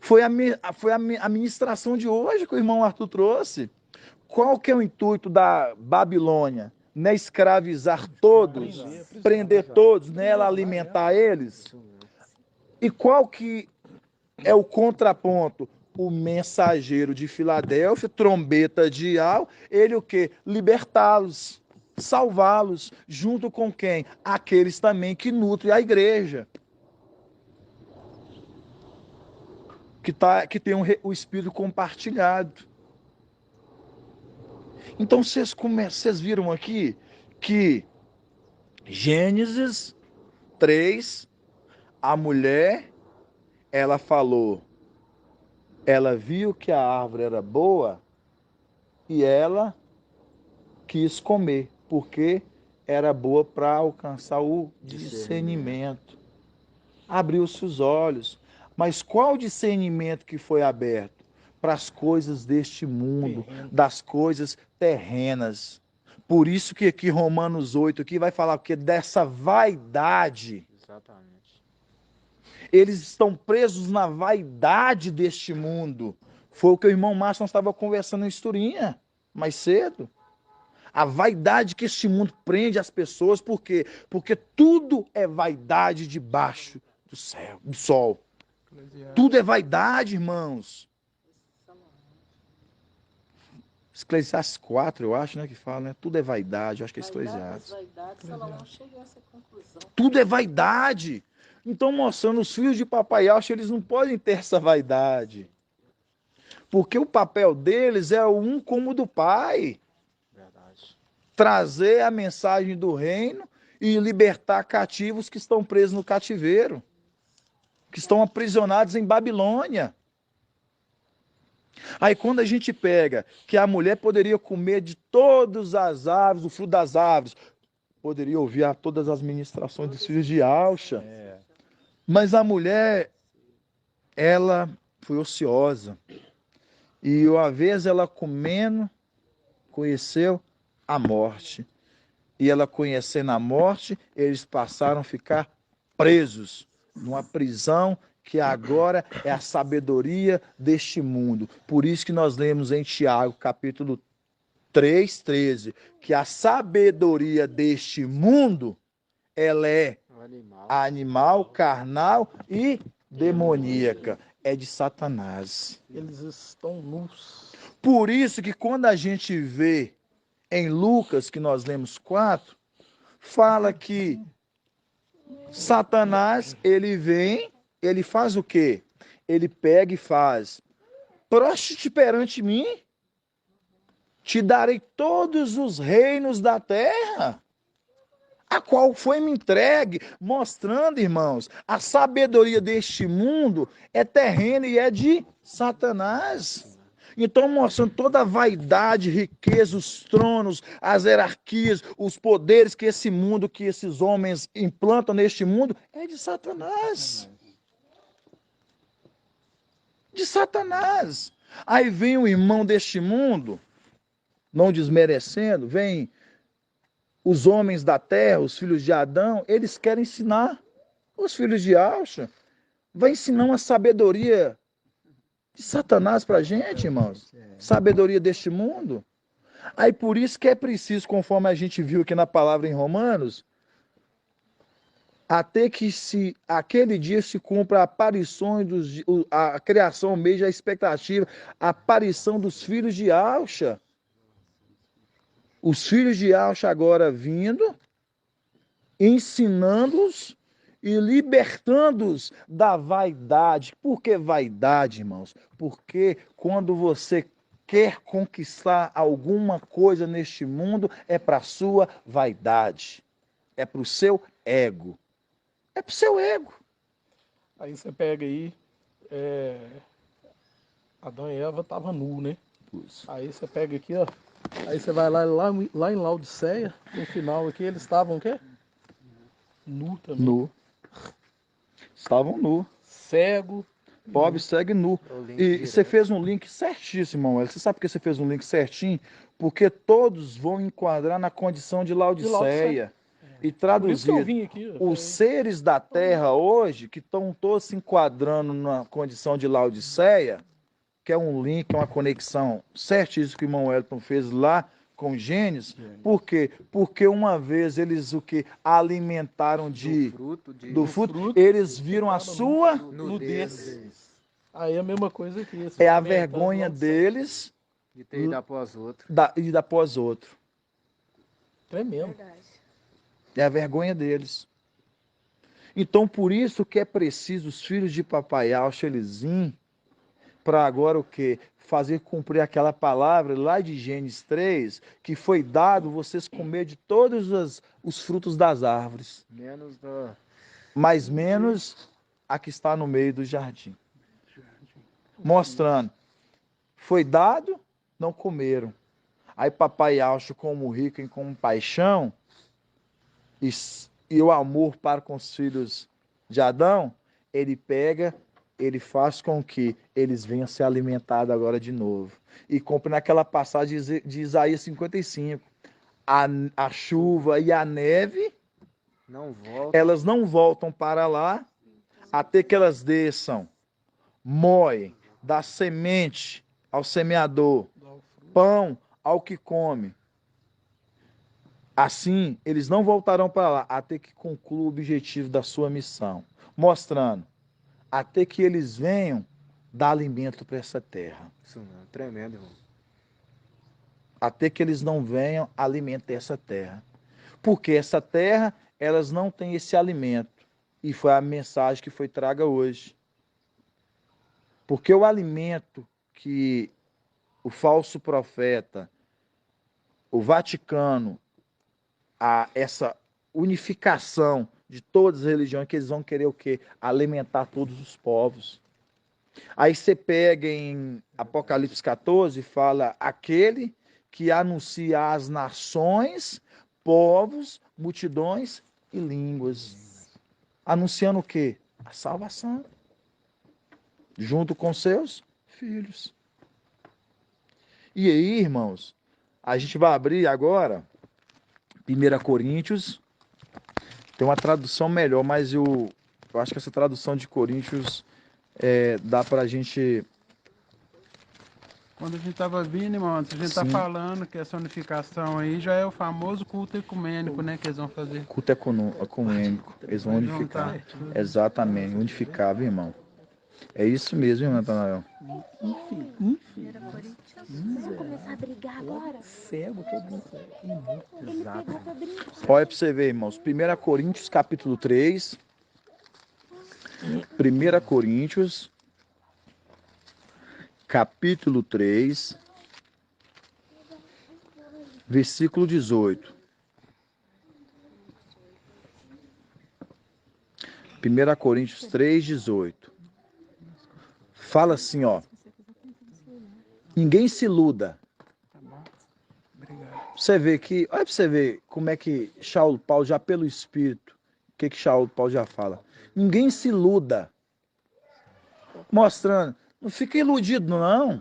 Foi a ministração de hoje que o irmão Arthur trouxe. Qual que é o intuito da Babilônia? Não é escravizar todos, prender todos, nela alimentar eles? Isso mesmo. E qual que é o contraponto? O mensageiro de Filadélfia, trombeta de Al, ele o quê? Libertá-los, salvá-los, junto com quem? Aqueles também que nutrem a igreja. Que tem o espírito compartilhado. Então vocês viram aqui que Gênesis 3, a mulher, ela falou, ela viu que a árvore era boa e ela quis comer, porque era boa para alcançar o discernimento. Abriu-se os olhos. Mas qual discernimento que foi aberto? Para as coisas deste mundo, das coisas terrenas. Por isso que aqui Romanos 8 aqui vai falar o quê? Dessa vaidade. Exatamente. Eles estão presos na vaidade deste mundo. Foi o que o irmão Márcio estava conversando em Esturinha, mais cedo. A vaidade que este mundo prende as pessoas, por quê? Porque tudo é vaidade debaixo do céu, do sol. Tudo é vaidade, irmãos. Eclesiastes 4, eu acho, né, que fala, né? Tudo é vaidade, eu acho que é Eclesiastes. Salomão chegou a essa conclusão. Tudo é vaidade. Então, mostrando os filhos de Papai Alcha, eles não podem ter essa vaidade. Porque o papel deles é um como o do pai. Verdade. Trazer a mensagem do reino e libertar cativos que estão presos no cativeiro. Que estão aprisionados em Babilônia. Aí quando a gente pega que a mulher poderia comer de todas as árvores, do fruto das árvores, poderia ouvir todas as ministrações dos filhos de Alcha. Mas a mulher, ela foi ociosa. E uma vez ela comendo, conheceu a morte. E ela conhecendo a morte, eles passaram a ficar presos numa prisão que agora é a sabedoria deste mundo. Por isso que nós lemos em Tiago, capítulo 3:13, que a sabedoria deste mundo, ela é animal, carnal e demoníaca. É de Satanás. Eles estão nus. Por isso que quando a gente vê em Lucas, que nós lemos 4, fala que Satanás, ele vem, ele faz o quê? Ele pega e faz: proste-te perante mim, te darei todos os reinos da terra, a qual foi me entregue, mostrando, irmãos, a sabedoria deste mundo é terrena e é de Satanás. Então, mostrando toda a vaidade, riqueza, os tronos, as hierarquias, os poderes que esse mundo, que esses homens implantam neste mundo, é de Satanás. De Satanás. Aí vem o irmão deste mundo, não desmerecendo, vem os homens da terra, os filhos de Adão, eles querem ensinar os filhos de Alcha, vai ensinar uma sabedoria de Satanás para a gente, irmãos. Sabedoria deste mundo. Aí por isso que é preciso, conforme a gente viu aqui na palavra em Romanos, até que aquele dia se cumpra a aparição a criação mesmo, a expectativa, a aparição dos filhos de Alcha. Os filhos de Alcha agora vindo, ensinando-os e libertando-os da vaidade. Por que vaidade, irmãos? Porque quando você quer conquistar alguma coisa neste mundo, é para a sua vaidade. É para o seu ego. É para o seu ego. Aí você pega aí, Adão e Eva estavam nu, né? Aí você pega aqui, ó. Aí você vai lá em Laodiceia, no final aqui, eles estavam o quê? Nu também. Nu. Estavam nu. Cego. Pobre, cego e nu. E você fez um link certíssimo, irmão. Você sabe por que você fez um link certinho? Porque todos vão enquadrar na condição de Laodiceia. E traduzir os seres da terra hoje, que estão todos se enquadrando na condição de Laodiceia, que é um link, uma conexão certíssima que o irmão Wellington fez lá com Gênesis. Por quê? Porque uma vez eles alimentaram do fruto, eles viram a sua nudez. Aí é a mesma coisa aqui. É a vergonha deles de ter ido após outro. E ir após outro. Tremendo. É a vergonha deles. Então, por isso que é preciso os filhos de Papai Alcha, eles virem para agora o quê? Fazer cumprir aquela palavra lá de Gênesis 3, que foi dado vocês comer de todos os frutos das árvores. Mas menos a que está no meio do jardim. Mostrando. Foi dado, não comeram. Aí Papai Alcha, como rico em compaixão, e o amor para com os filhos de Adão, ele pega, ele faz com que eles venham ser alimentados agora de novo. E compre naquela passagem de Isaías 55. A chuva e a neve, elas não voltam para lá, até que elas desçam, moem, dá semente ao semeador, pão ao que come. Assim, eles não voltarão para lá até que conclua o objetivo da sua missão, mostrando até que eles venham dar alimento para essa terra. Isso não, tremendo, irmão. Até que eles não venham alimentar essa terra. Porque essa terra, elas não têm esse alimento. E foi a mensagem que foi traga hoje. Porque o alimento que o falso profeta, o Vaticano, essa unificação de todas as religiões, que eles vão querer o quê? Alimentar todos os povos. Aí você pega em Apocalipse 14 e fala: aquele que anuncia às nações, povos, multidões e línguas. Anunciando o quê? A salvação. Junto com seus filhos. E aí, irmãos, a gente vai abrir agora 1 Coríntios. Tem uma tradução melhor, mas eu acho que essa tradução de Coríntios dá para a gente... Quando a gente estava vindo, irmão, a gente está falando que essa unificação aí já é o famoso culto ecumênico, né, que eles vão fazer. Culto ecumênico, eles vão unificar. Exatamente, unificar, viu, irmão? É isso mesmo, irmão Natanael. Vamos começar a brigar agora? Cego, todo mundo cego. Ele pegou pra brincar. Olha para você ver, irmãos. 1 Coríntios, capítulo 3. 1 Coríntios, capítulo 3, versículo 18. 1 Coríntios 3, 18. Fala assim, ó. Ninguém se iluda. Tá bom? Obrigado. Você vê que, olha para você ver como é que Saulo Paulo, já pelo Espírito, o que Saulo Paulo já fala. Ninguém se iluda. Mostrando, não fica iludido não.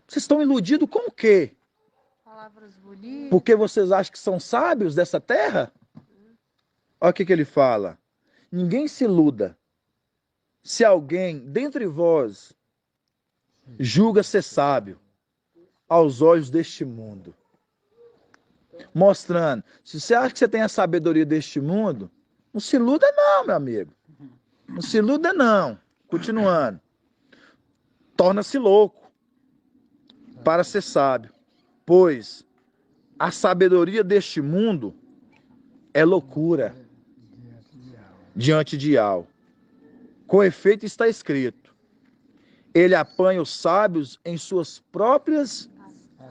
Vocês estão iludidos com o quê? Palavras bonitas. Porque vocês acham que são sábios dessa terra? Olha o que ele fala. Ninguém se iluda. Se alguém dentre vós julga ser sábio aos olhos deste mundo. Mostrando, se você acha que você tem a sabedoria deste mundo, não se iluda não, meu amigo. Não se iluda não. Continuando. Torna-se louco para ser sábio, pois a sabedoria deste mundo é loucura diante de Al. Com efeito está escrito, ele apanha os sábios em suas próprias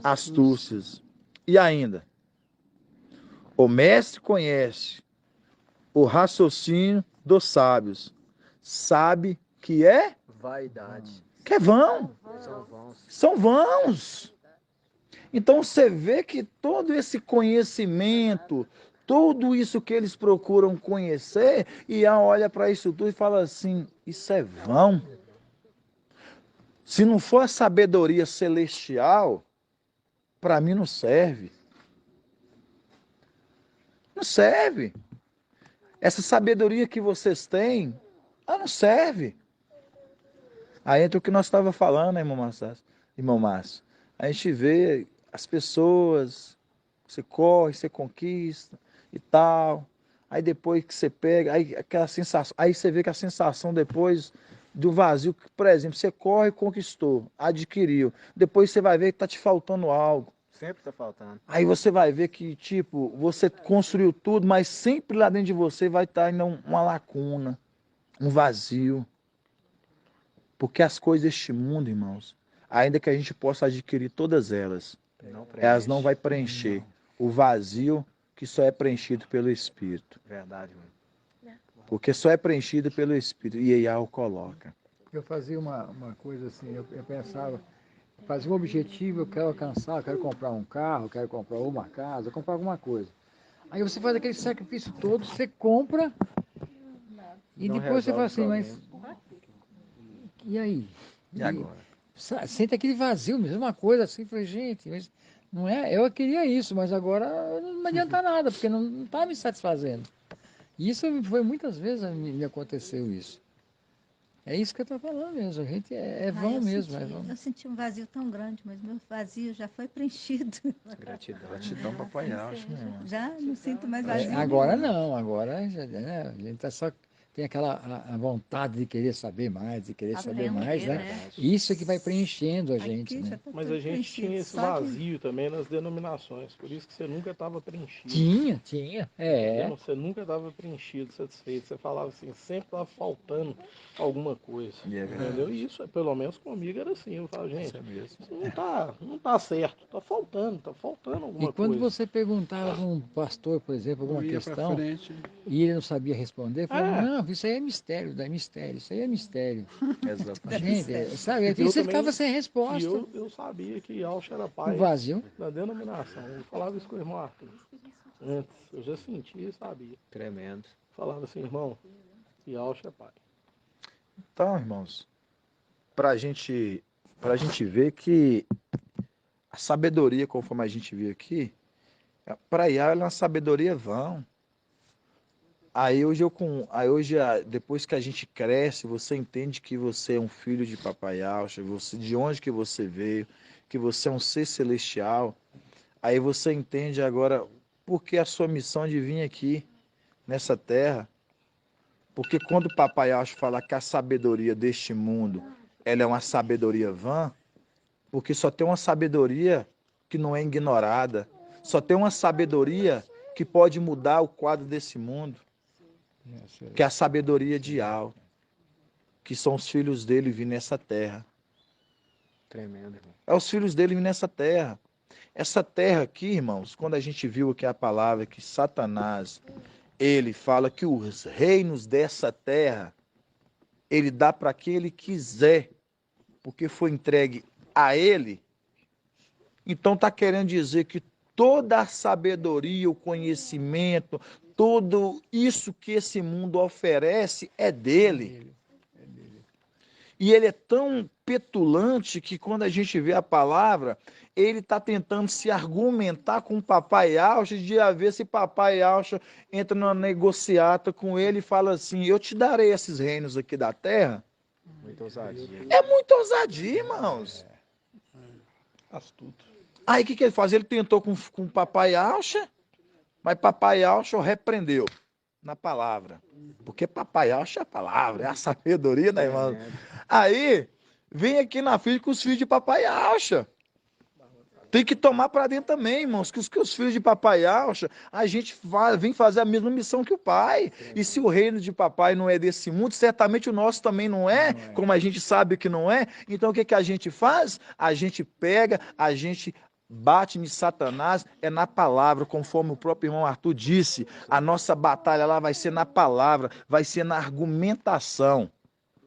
astúcias. E ainda, o mestre conhece o raciocínio dos sábios, sabe que é Vaidade. que é vão. São vãos. São vãos. Então você vê que todo esse conhecimento, tudo isso que eles procuram conhecer, e olha para isso tudo e fala assim, isso é vão. Se não for a sabedoria celestial, para mim não serve. Não serve. Essa sabedoria que vocês têm, ela não serve. Aí entra o que nós estávamos falando, né, irmão Márcio? A gente vê as pessoas, você corre, você conquista e tal. Aí depois que você pega, aí aquela sensação, aí você vê que a sensação depois do vazio, por exemplo, você corre e conquistou, adquiriu. Depois você vai ver que está te faltando algo. Sempre tá faltando. Aí você vai ver que, tipo, você construiu tudo, mas sempre lá dentro de você vai estar ainda uma lacuna, um vazio. Porque as coisas deste mundo, irmãos, ainda que a gente possa adquirir todas elas, elas não vai preencher o vazio que só é preenchido pelo Espírito. Verdade, mano. Porque só é preenchido pelo Espírito. E aí o coloca. Eu fazia uma coisa assim, eu pensava, fazia um objetivo, eu quero alcançar, eu quero comprar um carro, eu quero comprar uma casa, comprar alguma coisa. Aí você faz aquele sacrifício todo, você compra, e Não depois você fala assim, resolve o mas e aí? E agora? Sente aquele vazio, mesma coisa assim, falei, gente, mas não é, eu queria isso, mas agora não adianta nada, porque não está me satisfazendo. E isso foi muitas vezes me aconteceu isso. É isso que eu estou falando mesmo, a gente é vão mesmo. É vão. Eu senti um vazio tão grande, mas meu vazio já foi preenchido. Gratidão. Gratidão, papai Alcho, meu irmão. Já não sinto mais vazio. Agora não, agora né, a gente tá só tem aquela a vontade de querer saber mais, de querer saber mais, né? Isso é que vai preenchendo a gente, Aqui já né? tá Mas tudo a gente preenchido, tinha esse só de- vazio também nas denominações, por isso que você nunca estava preenchido. Tinha, é. Entendeu? Você nunca estava preenchido, satisfeito. Você falava assim, sempre estava faltando alguma coisa. E é verdade. Entendeu? E isso, pelo menos comigo, era assim. Eu falava, gente, Isso é mesmo. isso não tá certo, tá faltando alguma E quando coisa. você perguntava para um pastor, por exemplo, alguma Eu ia pra questão, frente. e ele não sabia responder, eu falava, É. não, isso aí é mistério, isso aí é mistério. Exatamente. Gente, sabe? E Eu você também- ficava sem E resposta. eu sabia que Alcha era O pai vazio. da denominação. Eu falava isso com o irmão Arthur. Antes, eu já sentia e sabia. Tremendo. Falava assim, irmão, que Alcha é pai. Então, irmãos, pra gente ver que a sabedoria, conforme a gente viu aqui, para Iá ela é uma sabedoria vã. Aí hoje depois que a gente cresce, você entende que você é um filho de Papai Alcha, você de onde que você veio, que você é um ser celestial. Aí você entende agora por que a sua missão de vir aqui nessa terra. Porque quando o Papai Alcha fala que a sabedoria deste mundo, ela é uma sabedoria vã, porque só tem uma sabedoria que não é ignorada, só tem uma sabedoria que pode mudar o quadro desse mundo. que é a sabedoria de Yahweh, que são os filhos dele vindo nessa terra. Tremendo, irmão. É os filhos dele vindo nessa terra. Essa terra aqui, irmãos, quando a gente viu aqui a palavra que Satanás, ele fala que os reinos dessa terra, ele dá para quem ele quiser, porque foi entregue a ele. Então está querendo dizer que toda a sabedoria, o conhecimento, tudo isso que esse mundo oferece é dele. E ele é tão petulante que quando a gente vê a palavra, ele está tentando se argumentar com o papai Alcha, de ver se papai Alcha entra numa negociata com ele e fala assim, eu te darei esses reinos aqui da terra. Muita ousadia. É muita ousadia, irmãos. Astuto. Aí o que ele faz? Ele tentou com o papai Alcha, mas papai Alcha o repreendeu na palavra. Porque papai Alcha é a palavra, é a sabedoria, né, irmão? Aí, vem aqui na frente com os filhos de papai Alcha. Tem que tomar para dentro também, irmãos, que os filhos de papai Alcha, a gente vem fazer a mesma missão que o pai. E se o reino de papai não é desse mundo, certamente o nosso também não é, como a gente sabe que não é. Então o que a gente faz? A gente pega, a gente bate em Satanás, é na palavra, conforme o próprio irmão Arthur disse. A nossa batalha lá vai ser na palavra, vai ser na argumentação.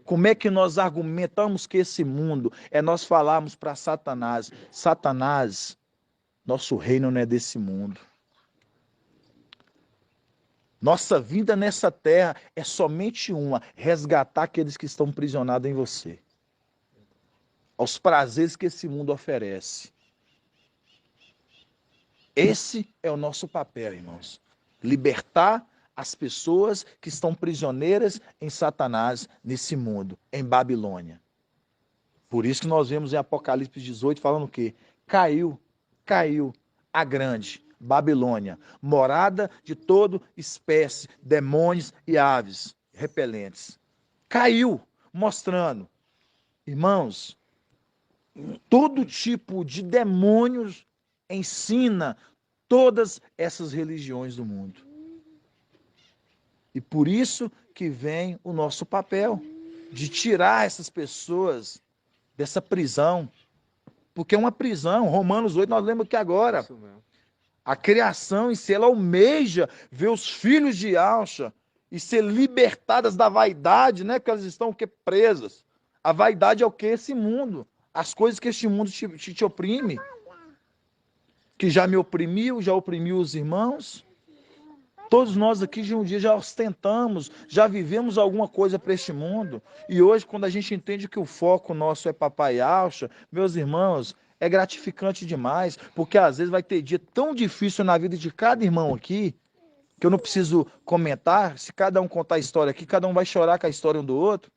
Como é que nós argumentamos que esse mundo é nós falarmos para Satanás, Satanás, nosso reino não é desse mundo. Nossa vida nessa terra é somente uma, resgatar aqueles que estão prisionados em você. Aos prazeres que esse mundo oferece. Esse é o nosso papel, irmãos. Libertar as pessoas que estão prisioneiras em Satanás, nesse mundo, em Babilônia. Por isso que nós vemos em Apocalipse 18 falando o quê? Caiu a grande Babilônia, morada de toda espécie, demônios e aves repelentes. Caiu, mostrando, irmãos, todo tipo de demônios ensina todas essas religiões do mundo. E por isso que vem o nosso papel de tirar essas pessoas dessa prisão. Porque é uma prisão. Romanos 8, nós lembramos que agora a criação em si, ela almeja ver os filhos de Alcha e ser libertadas da vaidade, né? Que elas estão o quê? Presas. A vaidade é o que? Esse mundo. As coisas que este mundo te oprime. Que já me oprimiu, já oprimiu os irmãos. Todos nós aqui de um dia já ostentamos, já vivemos alguma coisa para este mundo. E hoje, quando a gente entende que o foco nosso é papai Alcha, meus irmãos, é gratificante demais, porque às vezes vai ter dia tão difícil na vida de cada irmão aqui, que eu não preciso comentar, se cada um contar a história aqui, cada um vai chorar com a história um do outro.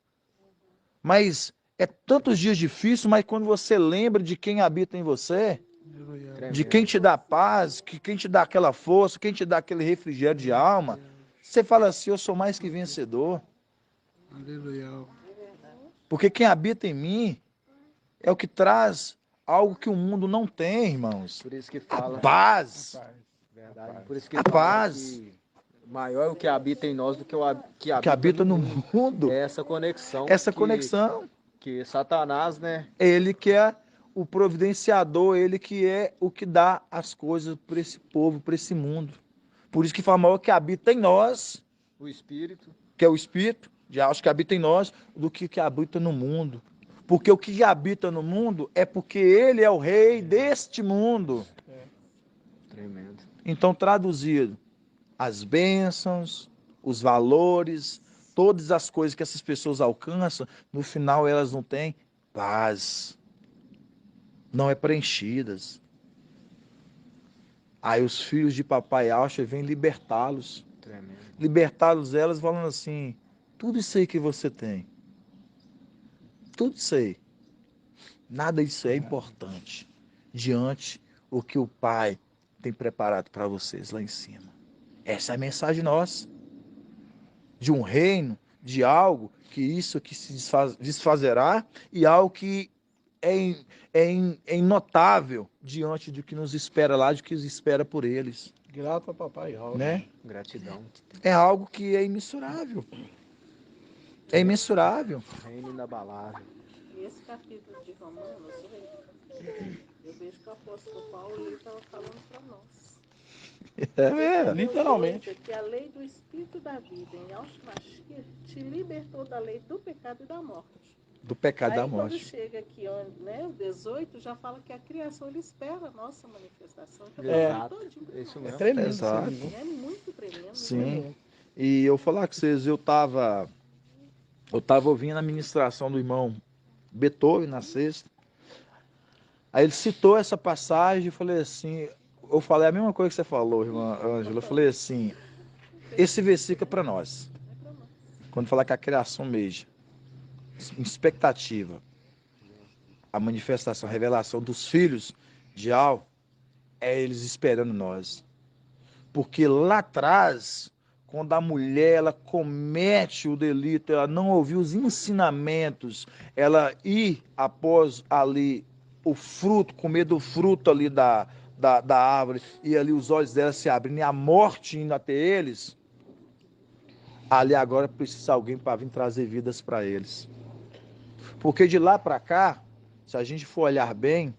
Mas é tantos dias difíceis, mas quando você lembra de quem habita em você, de quem te dá paz, quem te dá aquela força, quem te dá aquele refrigério de alma, você fala assim, eu sou mais que vencedor. Aleluia. Porque quem habita em mim é o que traz algo que o mundo não tem, irmãos. Por isso que fala. Paz. Verdade. Por isso que A fala paz. que maior é o que habita em nós do que o que Que habita no mundo. É essa conexão. Essa conexão. Que Satanás, né? Ele que é o providenciador, ele que é o que dá as coisas para esse povo, para esse mundo. Por isso que fala maior que habita em nós, O Espírito. que é o Espírito de Deus que habita em nós, do que habita no mundo. Porque o que habita no mundo é porque ele é o rei deste mundo. Tremendo. Então, traduzido, as bênçãos, os valores, todas as coisas que essas pessoas alcançam, no final elas não têm paz. Não é preenchidas. Aí os filhos de papai Alcha vêm libertá-los. Tremendo. Libertá-los elas falando assim, tudo isso aí que você tem, tudo isso aí, nada disso é importante diante o que o Pai tem preparado para vocês lá em cima. Essa é a mensagem nossa. De um reino, de algo que isso aqui se desfazerá e algo que é notável diante do que nos espera lá, do que nos espera por eles. Grato a papai Alves. né? Gratidão. É algo que é imensurável. É imensurável. Reino inabalável. E esse capítulo de Romanos, eu vejo que o apóstolo Paulo ele estava falando para nós. É mesmo. Literalmente. Que a lei do Espírito da vida em Yahshua Mashiach te libertou da lei do pecado e da morte. Do pecado Aí, da quando morte. chega aqui, né, o 18, já fala que a criação ele espera a nossa manifestação. Então, Exato. todinho pra Isso nós. mesmo. Tremendo. Exato. Sim, viu? É muito tremendo. Sim. E eu falar com vocês, eu tava ouvindo a ministração do irmão Beethoven na sexta. Aí ele citou essa passagem e falei assim, eu falei a mesma coisa que você falou, irmã Ângela. Eu falei assim, esse versículo é para nós. Quando falar que a criação meja, expectativa, a manifestação, a revelação dos filhos de Al, é eles esperando nós. Porque lá atrás, quando a mulher ela comete o delito, ela não ouviu os ensinamentos, ela ir após ali o fruto, comer do fruto ali da árvore, e ali os olhos dela se abrindo, e a morte indo até eles, ali agora precisa alguém para vir trazer vidas para eles. Porque de lá para cá, se a gente for olhar bem,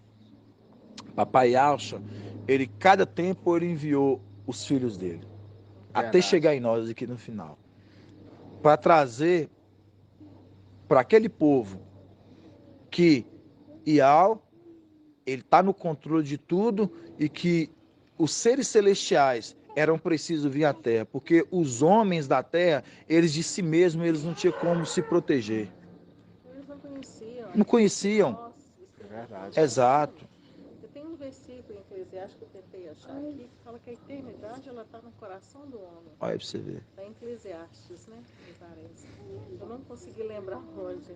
papai Yahshua, ele cada tempo ele enviou os filhos dele. Até Verdade. chegar em nós aqui no final. Para trazer para aquele povo que Ial, ele está no controle de tudo e que os seres celestiais eram precisos vir à terra, porque os homens da terra, eles de si mesmos, eles não tinham como se proteger. Eles não conheciam. Não conheciam. Nossa, isso é Verdade. Exato. Eu tenho um versículo em Eclesiastes que eu tentei achar aqui, que fala que a eternidade ela está no coração do homem. Olha para você ver. Está em Eclesiastes, né? Me parece. Eu não consegui lembrar onde.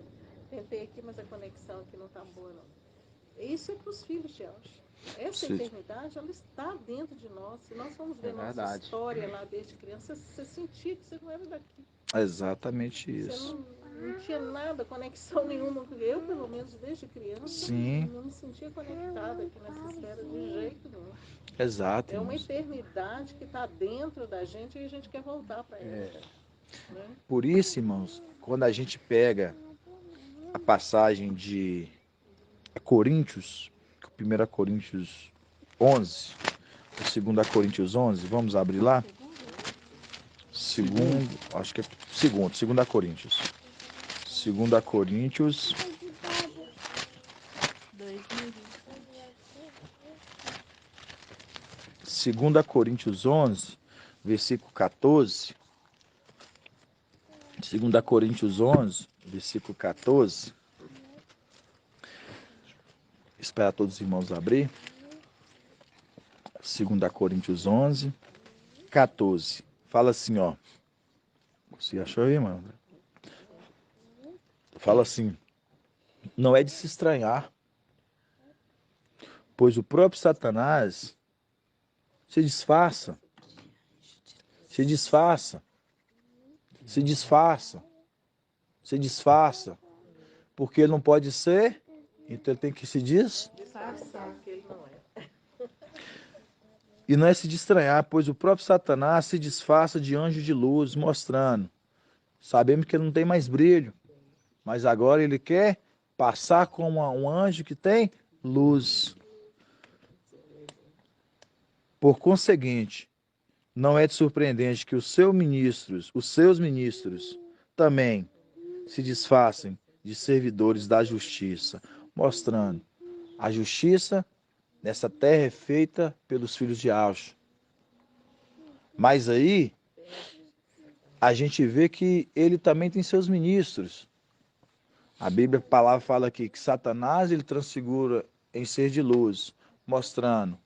Tentei aqui, mas a conexão aqui não está boa, não. Isso é para os filhos de Deus. Essa Sim. eternidade, ela está dentro de nós. Se nós vamos ver É nossa verdade. história lá desde criança, você sentia que você não era daqui. Exatamente Você isso. não tinha nada, conexão nenhuma. Eu, pelo menos, desde criança, Sim. não me sentia conectada aqui nessa esfera de jeito nenhum. Exato. É uma irmãos. eternidade que está dentro da gente e a gente quer voltar para ela. Né? Por isso, irmãos, quando a gente pega a passagem de Coríntios, 1 Coríntios 11, 2 Coríntios 11, vamos abrir lá? Acho que é 2 Coríntios. 2 Coríntios, 2 Coríntios 11, versículo 14. 2 Coríntios 11, versículo 14. Espera todos os irmãos abrir. 2 Coríntios 11, 14. Fala assim, ó. Você achou aí, mano? Fala assim. Não é de se estranhar, pois o próprio Satanás se disfarça. Se disfarça. Se disfarça. Se disfarça. Porque ele não pode ser, então ele tem que se Disfarçar que ele não é. E não é se de estranhar, pois o próprio Satanás se disfarça de anjo de luz, mostrando. Sabemos que ele não tem mais brilho, mas agora ele quer passar como um anjo que tem luz. Por conseguinte, não é de surpreendente que os seus ministros também se disfarcem de servidores da justiça, mostrando a justiça nessa terra é feita pelos filhos de Yahshua. Mas aí, a gente vê que ele também tem seus ministros. A Bíblia, a palavra fala aqui que Satanás ele transfigura em ser de luz, mostrando.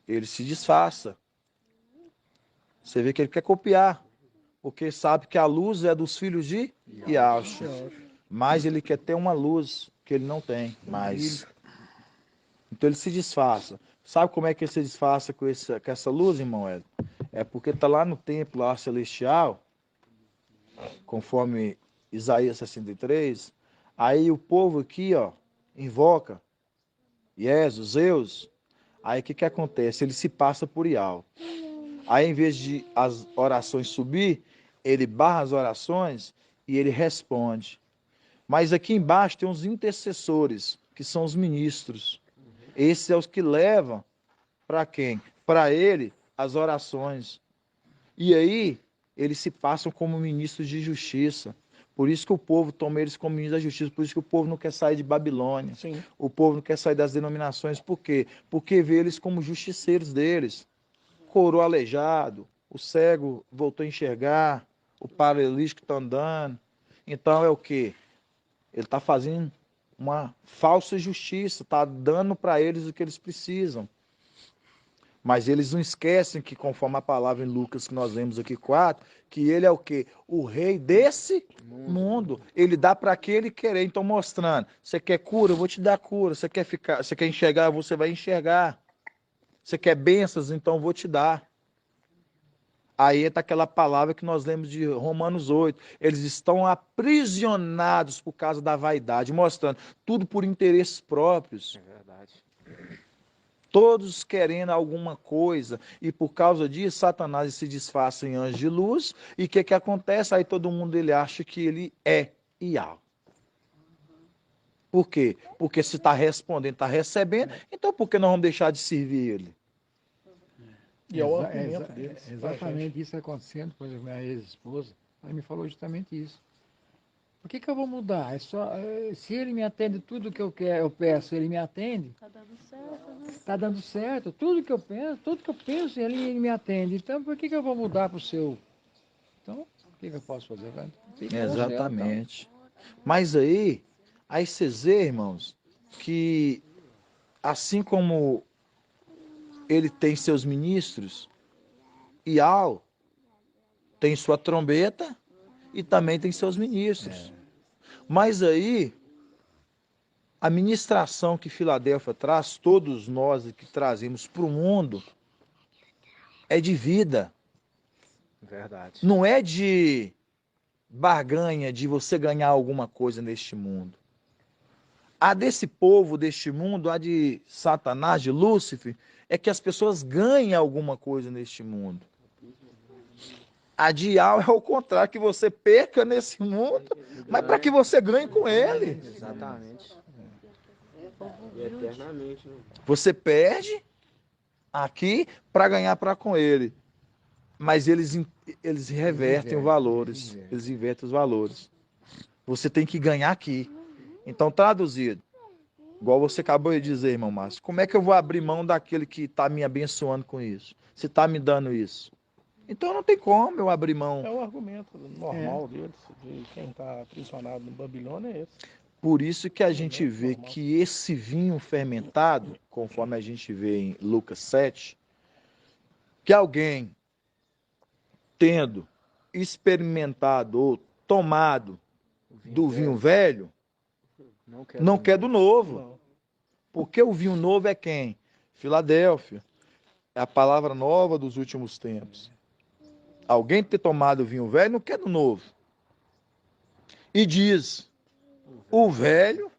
Ele se disfarça. Você vê que ele quer copiar, porque sabe que a luz é dos filhos de Yahshua. Mas ele quer ter uma luz que ele não tem mais. Então ele se disfarça. Sabe como é que ele se disfarça com essa luz, irmão Ed? É porque está lá no templo lá celestial, conforme Isaías 63. Aí o povo aqui, ó, invoca Jesus, Zeus. Aí o que acontece? Ele se passa por Ial. Aí, em vez de as orações subir, ele barra as orações e ele responde. Mas aqui embaixo tem os intercessores, que são os ministros. Esses são os que levam para quem? Para ele as orações. E aí, eles se passam como ministros de justiça. Por isso que o povo toma eles como ministros da justiça. Por isso que o povo não quer sair de Babilônia. Sim. O povo não quer sair das denominações. Por quê? Porque vê eles como justiceiros deles. Curou aleijado, o cego voltou a enxergar, o paralítico está andando. Então é o quê? Ele está fazendo uma falsa justiça, está dando para eles o que eles precisam. Mas eles não esquecem que, conforme a palavra em Lucas que nós lemos aqui 4, que ele é o quê? O rei desse mundo. Ele dá para aquele querer. Então, mostrando, você quer cura? Eu vou te dar cura. Você quer enxergar? Você vai enxergar. Você quer bênçãos? Então eu vou te dar. Aí entra aquela palavra que nós lemos de Romanos 8. Eles estão aprisionados por causa da vaidade, mostrando tudo por interesses próprios. É verdade. Todos querendo alguma coisa. E por causa disso, Satanás se disfarça em anjo de luz. E o que acontece? Aí todo mundo ele acha que ele é Iá. Por quê? Porque se está respondendo, está recebendo, então por que nós vamos deixar de servir ele? E é o argumento deles. Exatamente isso acontecendo. Por exemplo, minha ex-esposa, ela me falou justamente isso. Por que eu vou mudar? Se ele me atende tudo que eu quero, eu peço, ele me atende. Tá dando certo, né? Está dando certo. Tudo que eu penso, ele me atende. Então, por que eu vou mudar para o seu? Então, o que eu posso fazer? Exatamente. Mas aí vocês veem, irmãos, que assim como ele tem seus ministros, Ial tem sua trombeta e também tem seus ministros. Mas aí, a ministração que Filadélfia traz, todos nós que trazemos para o mundo, é de vida. Verdade. Não é de barganha, de você ganhar alguma coisa neste mundo. A desse povo, deste mundo, a de Satanás, de Lúcifer, é que as pessoas ganhem alguma coisa neste mundo. A de Ial é o contrário, que você perca nesse mundo, mas para que você ganhe com ele. Exatamente. E eternamente, né? Você perde aqui para ganhar para com ele. Mas eles revertem os valores. Eles invertem os valores. Você tem que ganhar aqui. Então, traduzido, igual você acabou de dizer, irmão Márcio, como é que eu vou abrir mão daquele que está me abençoando com isso? Se está me dando isso. Então, não tem como eu abrir mão. É o argumento normal deles, de quem está aprisionado no Babilônia, é esse. Por isso que a gente vê que esse vinho fermentado, conforme a gente vê em Lucas 7, que alguém tendo experimentado ou tomado do vinho velho, não quer do novo. Não. Porque o vinho novo é quem? Filadélfia. É a palavra nova dos últimos tempos. Alguém ter tomado o vinho velho não quer do novo. E diz, o velho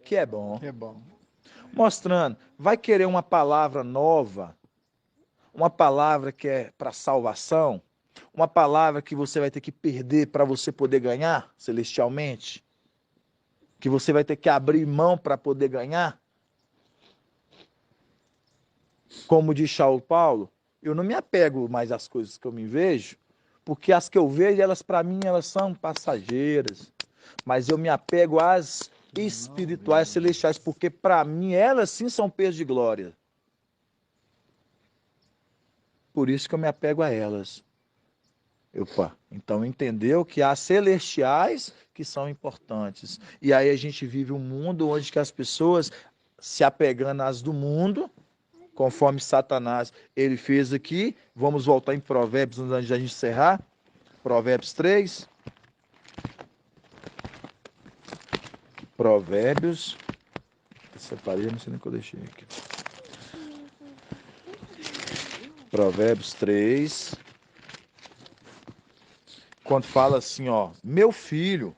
que é bom. É bom. Mostrando, vai querer uma palavra nova, uma palavra que é para salvação, uma palavra que você vai ter que perder para você poder ganhar celestialmente, que você vai ter que abrir mão para poder ganhar. Como diz Paulo, eu não me apego mais às coisas que eu me vejo, porque as que eu vejo, elas para mim, elas são passageiras, mas eu me apego às espirituais celestiais, porque para mim elas sim são peso de glória. Por isso que eu me apego a elas. Então entendeu que há celestiais que são importantes. E aí a gente vive um mundo onde que as pessoas se apegando às do mundo, conforme Satanás ele fez aqui. Vamos voltar em Provérbios antes de a gente encerrar. Provérbios 3. Provérbios. Separei, não sei nem o que eu deixei aqui. Provérbios 3. Quando fala assim, ó, meu filho,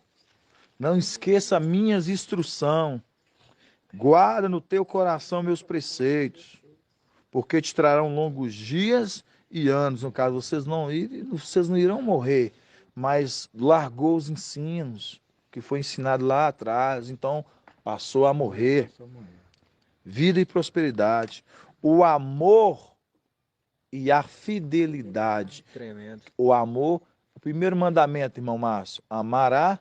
não esqueça minhas instruções, guarda no teu coração meus preceitos, porque te trarão longos dias e anos, no caso, vocês não irão morrer, mas largou os ensinos que foi ensinado lá atrás, então passou a morrer. Vida e prosperidade. O amor e a fidelidade. Tremendo. O amor, o primeiro mandamento, irmão Márcio, amará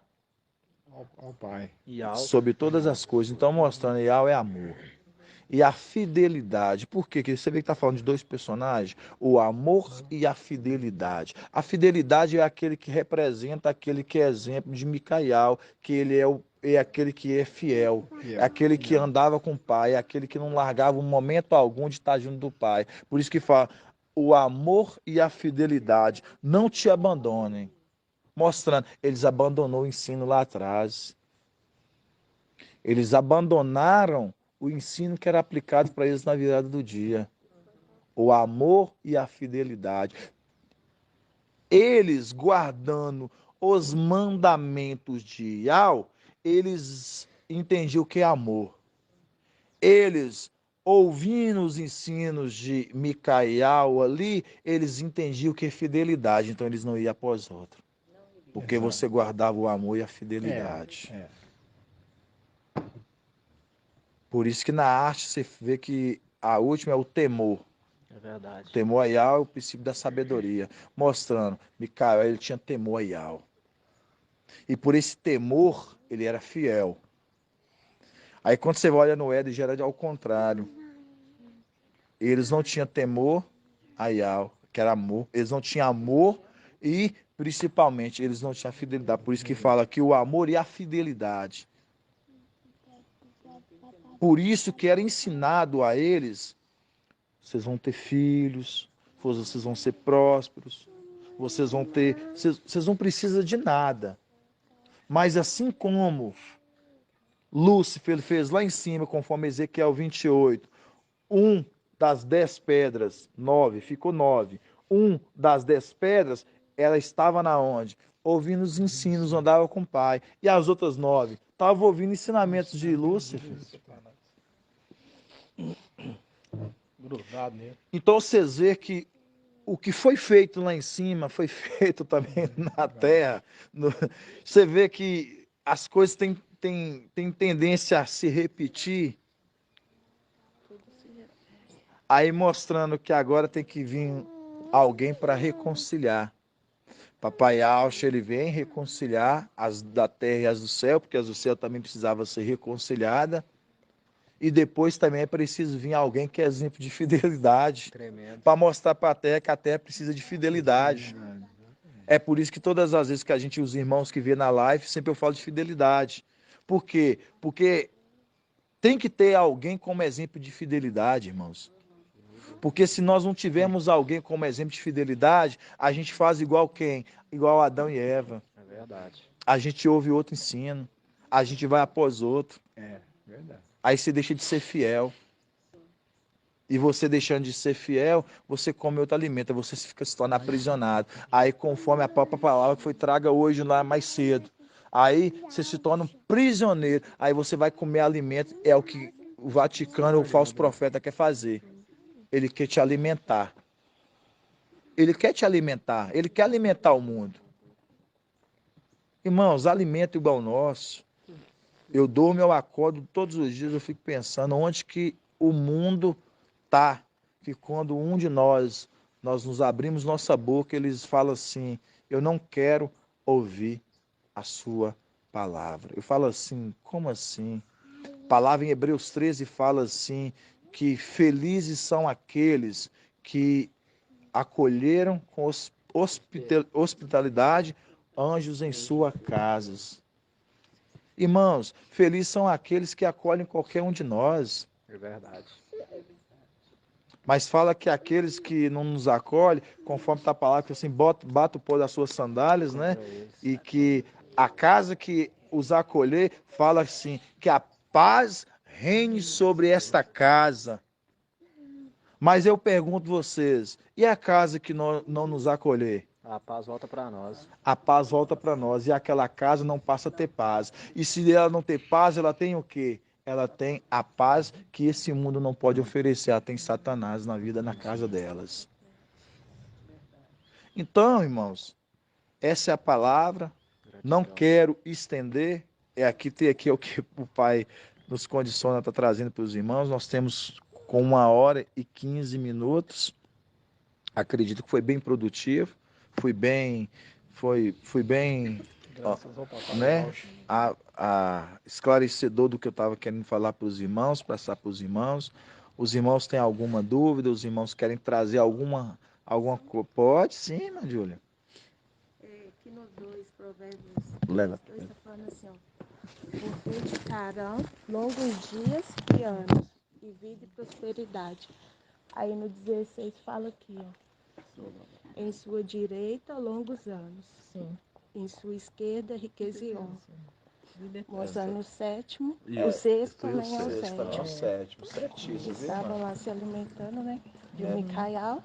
Ao Pai. E algo. sobre todas as coisas. Então, mostrando Iau é amor. E a fidelidade. Por quê? Porque você vê que está falando de dois personagens? O amor e a fidelidade. A fidelidade é aquele que representa aquele que é exemplo de Micael, que ele é aquele que é fiel, é aquele que andava com o pai, é aquele que não largava um momento algum de estar junto do pai. Por isso que fala, o amor e a fidelidade não te abandonem. Mostrando, eles abandonou o ensino lá atrás. Eles abandonaram o ensino que era aplicado para eles na virada do dia. O amor e a fidelidade. Eles guardando os mandamentos de Iau, eles entendiam o que é amor. Eles, ouvindo os ensinos de Micael ali, eles entendiam o que é fidelidade. Então eles não iam após outro. Porque você guardava o amor e a fidelidade. Por isso que na arte você vê que a última é o temor. É verdade. O temor a Iau é o princípio da sabedoria. Mostrando, Micael, ele tinha temor a Iau. E por esse temor, ele era fiel. Aí quando você olha no Éden, já era ao contrário. Eles não tinham temor a Iau, que era amor. Eles não tinham amor e, principalmente, eles não tinham fidelidade. Por isso que fala que o amor e a fidelidade. Por isso que era ensinado a eles, vocês vão ter filhos, vocês vão ser prósperos, vocês não precisam de nada. Mas assim como Lúcifer fez lá em cima, conforme Ezequiel 28, das 10 pedras, 9, ficou 9. Das 10 pedras, ela estava na onde? Ouvindo os ensinos, andava com o pai. E as outras 9? Estavam ouvindo ensinamentos de Lúcifer. Grudado nele. Então vocês veem que o que foi feito lá em cima foi feito também na terra. Você vê que as coisas têm tendência a se repetir. Aí mostrando que agora tem que vir alguém para reconciliar. Papai Alcha, ele vem reconciliar as da terra e as do céu, porque as do céu também precisavam ser reconciliadas. E depois também é preciso vir alguém que é exemplo de fidelidade. Para mostrar para a terra que a terra precisa de fidelidade. É por isso que todas as vezes que a gente, os irmãos que vê na live, sempre eu falo de fidelidade. Por quê? Porque tem que ter alguém como exemplo de fidelidade, irmãos. Porque se nós não tivermos alguém como exemplo de fidelidade, a gente faz igual quem? Igual Adão e Eva. É verdade. A gente ouve outro ensino. A gente vai após outro. É verdade. Aí você deixa de ser fiel. E você deixando de ser fiel, você come outro alimento, você se torna aprisionado. Aí conforme a própria palavra que foi traga hoje lá mais cedo. Aí você se torna um prisioneiro. Aí você vai comer alimento, é o que o Vaticano, o falso profeta quer fazer. Ele quer te alimentar. Ele quer te alimentar. Ele quer alimentar o mundo. Irmãos, alimento igual ao nosso. Eu durmo, eu acordo todos os dias, eu fico pensando onde que o mundo está. Que quando um de nós nos abrimos nossa boca, eles falam assim, eu não quero ouvir a sua palavra. Eu falo assim, como assim? A palavra em Hebreus 13 fala assim, que felizes são aqueles que acolheram com hospitalidade anjos em suas casas. Irmãos, felizes são aqueles que acolhem qualquer um de nós. É verdade. Mas fala que aqueles que não nos acolhem, conforme está a palavra, que assim, bata o pó das suas sandálias, né? E que a casa que os acolher, fala assim, que a paz reine sobre esta casa. Mas eu pergunto vocês, e a casa que não nos acolher? A paz volta para nós. A paz volta para nós, e aquela casa não passa a ter paz. E se ela não ter paz, ela tem o quê? Ela tem a paz que esse mundo não pode oferecer. Ela tem Satanás na vida, na casa delas. Então, irmãos, essa é a palavra. Não quero estender. Tem aqui é o que o Pai nos condiciona, está trazendo para os irmãos. Nós temos com 1h15. Acredito que foi bem produtivo. Fui bem, Graças ao papai. né? Esclarecedor do que eu estava querendo falar para os irmãos, passar para os irmãos. Os irmãos têm alguma dúvida? Os irmãos querem trazer alguma Pode sim, irmã Júlia. Aqui no 2, Provérbios Leva. 2, está falando assim, ó. Fortificarão longos dias e anos, e vida e prosperidade. Aí no 16 fala aqui, ó. Em sua direita, longos anos. Sim. Em sua esquerda, riqueza e honra. Vida Mostrando o sétimo. E O sexto foi também é o sexto, também é o sétimo. sétimo. Certíssimo, viu, Estavam irmã? lá se alimentando, né? De Micael.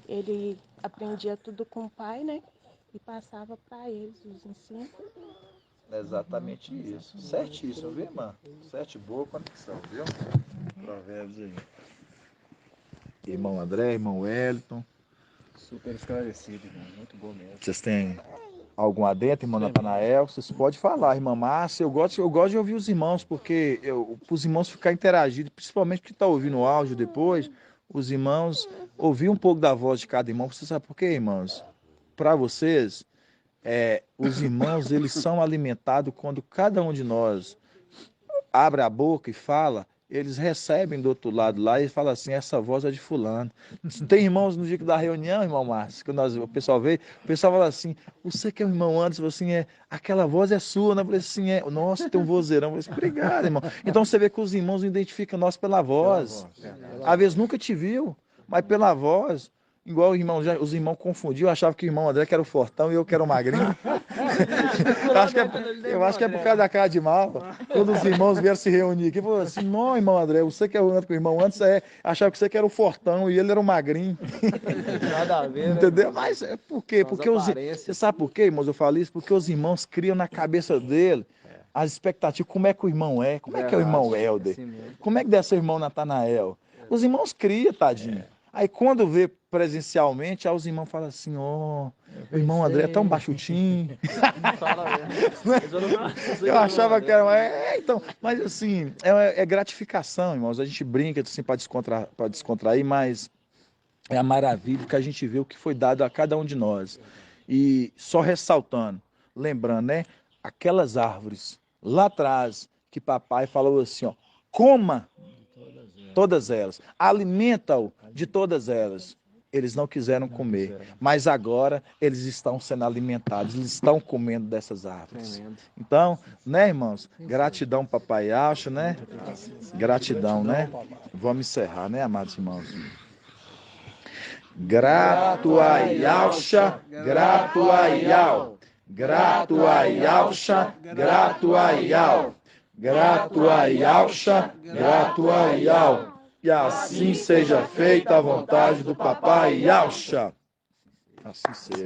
Ele aprendia tudo com o pai, né? E passava para eles os ensinos. É exatamente isso. Certíssimo, viu, irmã? Certo, boa conexão, viu? Provérbios aí. Irmão André, irmão Wellington. Super esclarecido, irmão. Muito bom mesmo. Vocês têm algum adentro, irmão Natanael? Vocês podem falar, irmã Márcia. Eu gosto de ouvir os irmãos, porque os irmãos ficar interagindo, principalmente que está ouvindo o áudio depois, os irmãos ouvir um pouco da voz de cada irmão. Você sabe por quê, irmãos? Para vocês, os irmãos, eles são alimentados quando cada um de nós abre a boca e fala. Eles recebem do outro lado lá e falam assim, essa voz é de fulano. Tem irmãos no dia da reunião, irmão Márcio, que o pessoal veio, o pessoal fala assim, você que é o irmão Anderson, assim, aquela voz é sua, né? Eu falei assim, nossa, tem um vozeirão. Eu falei assim, obrigado, irmão. Então você vê que os irmãos identificam nós pela voz. Às vezes nunca te viu, mas pela voz. Igual os irmãos confundiam, achavam que o irmão André que era o fortão e eu que era o magrinho. eu acho que é por causa da cara de mal. Quando os irmãos vieram se reunir aqui, falaram assim, não, irmão André, você que é o irmão antes, achava que você que era o fortão e ele era o magrinho. Nada a ver, Entendeu? Mas é por quê? Porque aparências. você sabe por quê, irmãos? Eu falo isso porque os irmãos criam na cabeça dele as expectativas, como é que o irmão é, como é que é o irmão Helder, Assim mesmo. como é que deve ser o irmão Natanael. Os irmãos criam, tadinho. Aí quando vê presencialmente, aí os irmãos falam assim, o irmão André é tão baixutinho. Eu achava que era... então, mas assim, é gratificação, irmãos. A gente brinca assim, para descontrair, mas é a maravilha que a gente vê o que foi dado a cada um de nós. E só ressaltando, lembrando, né? Aquelas árvores lá atrás que papai falou assim, ó, coma todas elas, alimenta-o de todas elas. Eles não quiseram comer, mas agora eles estão sendo alimentados, eles estão comendo dessas árvores. Tremendo. Então, né, irmãos? Gratidão, papai Alcha, né? Gratidão, né? Vamos encerrar, né, amados irmãos? Grato a Yalcha, grato a Yal. Grato a Yalcha, grato a Yal. Grato a Yalcha, grato a Yal. E assim seja feita a vontade do papai Yalcha. Assim seja.